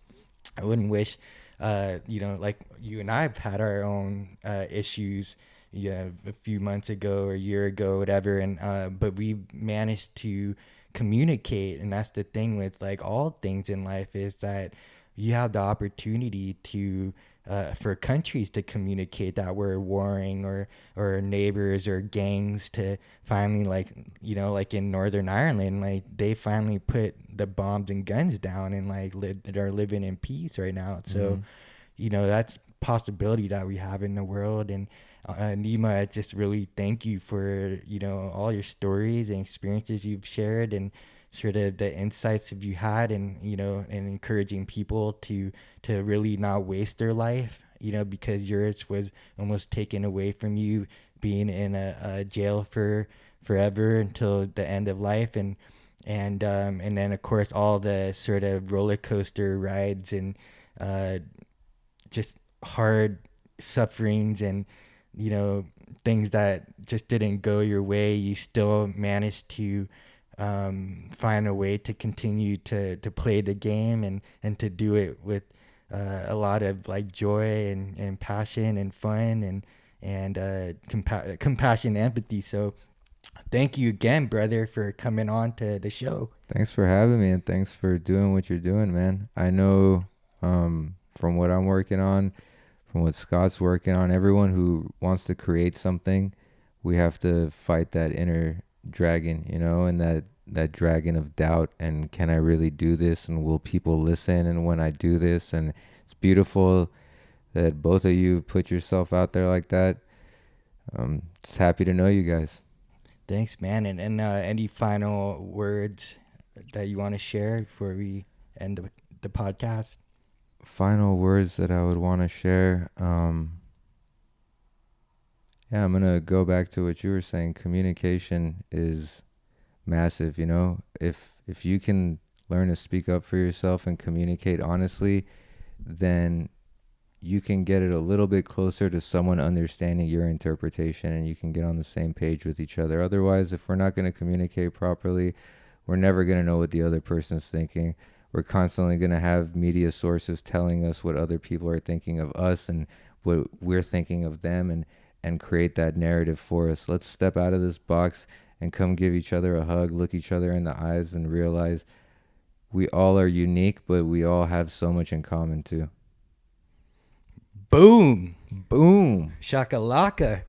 I wouldn't wish, you know, like you and I have had our own issues, yeah, a few months ago or a year ago, whatever, and but we managed to communicate, and that's the thing with like all things in life, is that you have the opportunity to for countries to communicate that we're warring, or neighbors or gangs to finally, like, you know, like in Northern Ireland, like they finally put the bombs and guns down and like are living in peace right now. So, you know, that's possibility that we have in the world. And Nima, I just really thank you for, you know, all your stories and experiences you've shared, and sort of the insights that you had, and you know, and encouraging people to really not waste their life, you know, because yours was almost taken away from you, being in a jail for forever until the end of life, and then of course all the sort of roller coaster rides and just hard sufferings, and you know, things that just didn't go your way. You still managed to find a way to continue to play the game, and to do it with a lot of like joy and passion and fun, and compassion, empathy. So thank you again, brother, for coming on to the show. Thanks for having me, and thanks for doing what you're doing, man. I know from what I'm working on, from what Scott's working on, everyone who wants to create something, we have to fight that inner dragon, you know, and that dragon of doubt, and can I really do this, and will people listen, and when I do this. And it's beautiful that both of you put yourself out there like that. Just happy to know you guys. Thanks, man. And any final words that you want to share before we end the podcast? Final words that I would want to share. Yeah, I'm gonna go back to what you were saying. Communication is massive, you know. If you can learn to speak up for yourself and communicate honestly, then you can get it a little bit closer to someone understanding your interpretation, and you can get on the same page with each other. Otherwise, if we're not going to communicate properly, we're never going to know what the other person's thinking. We're constantly going to have media sources telling us what other people are thinking of us and what we're thinking of them, and create that narrative for us. Let's step out of this box and come give each other a hug, look each other in the eyes, and realize we all are unique, but we all have so much in common too. Boom. Boom. Shakalaka.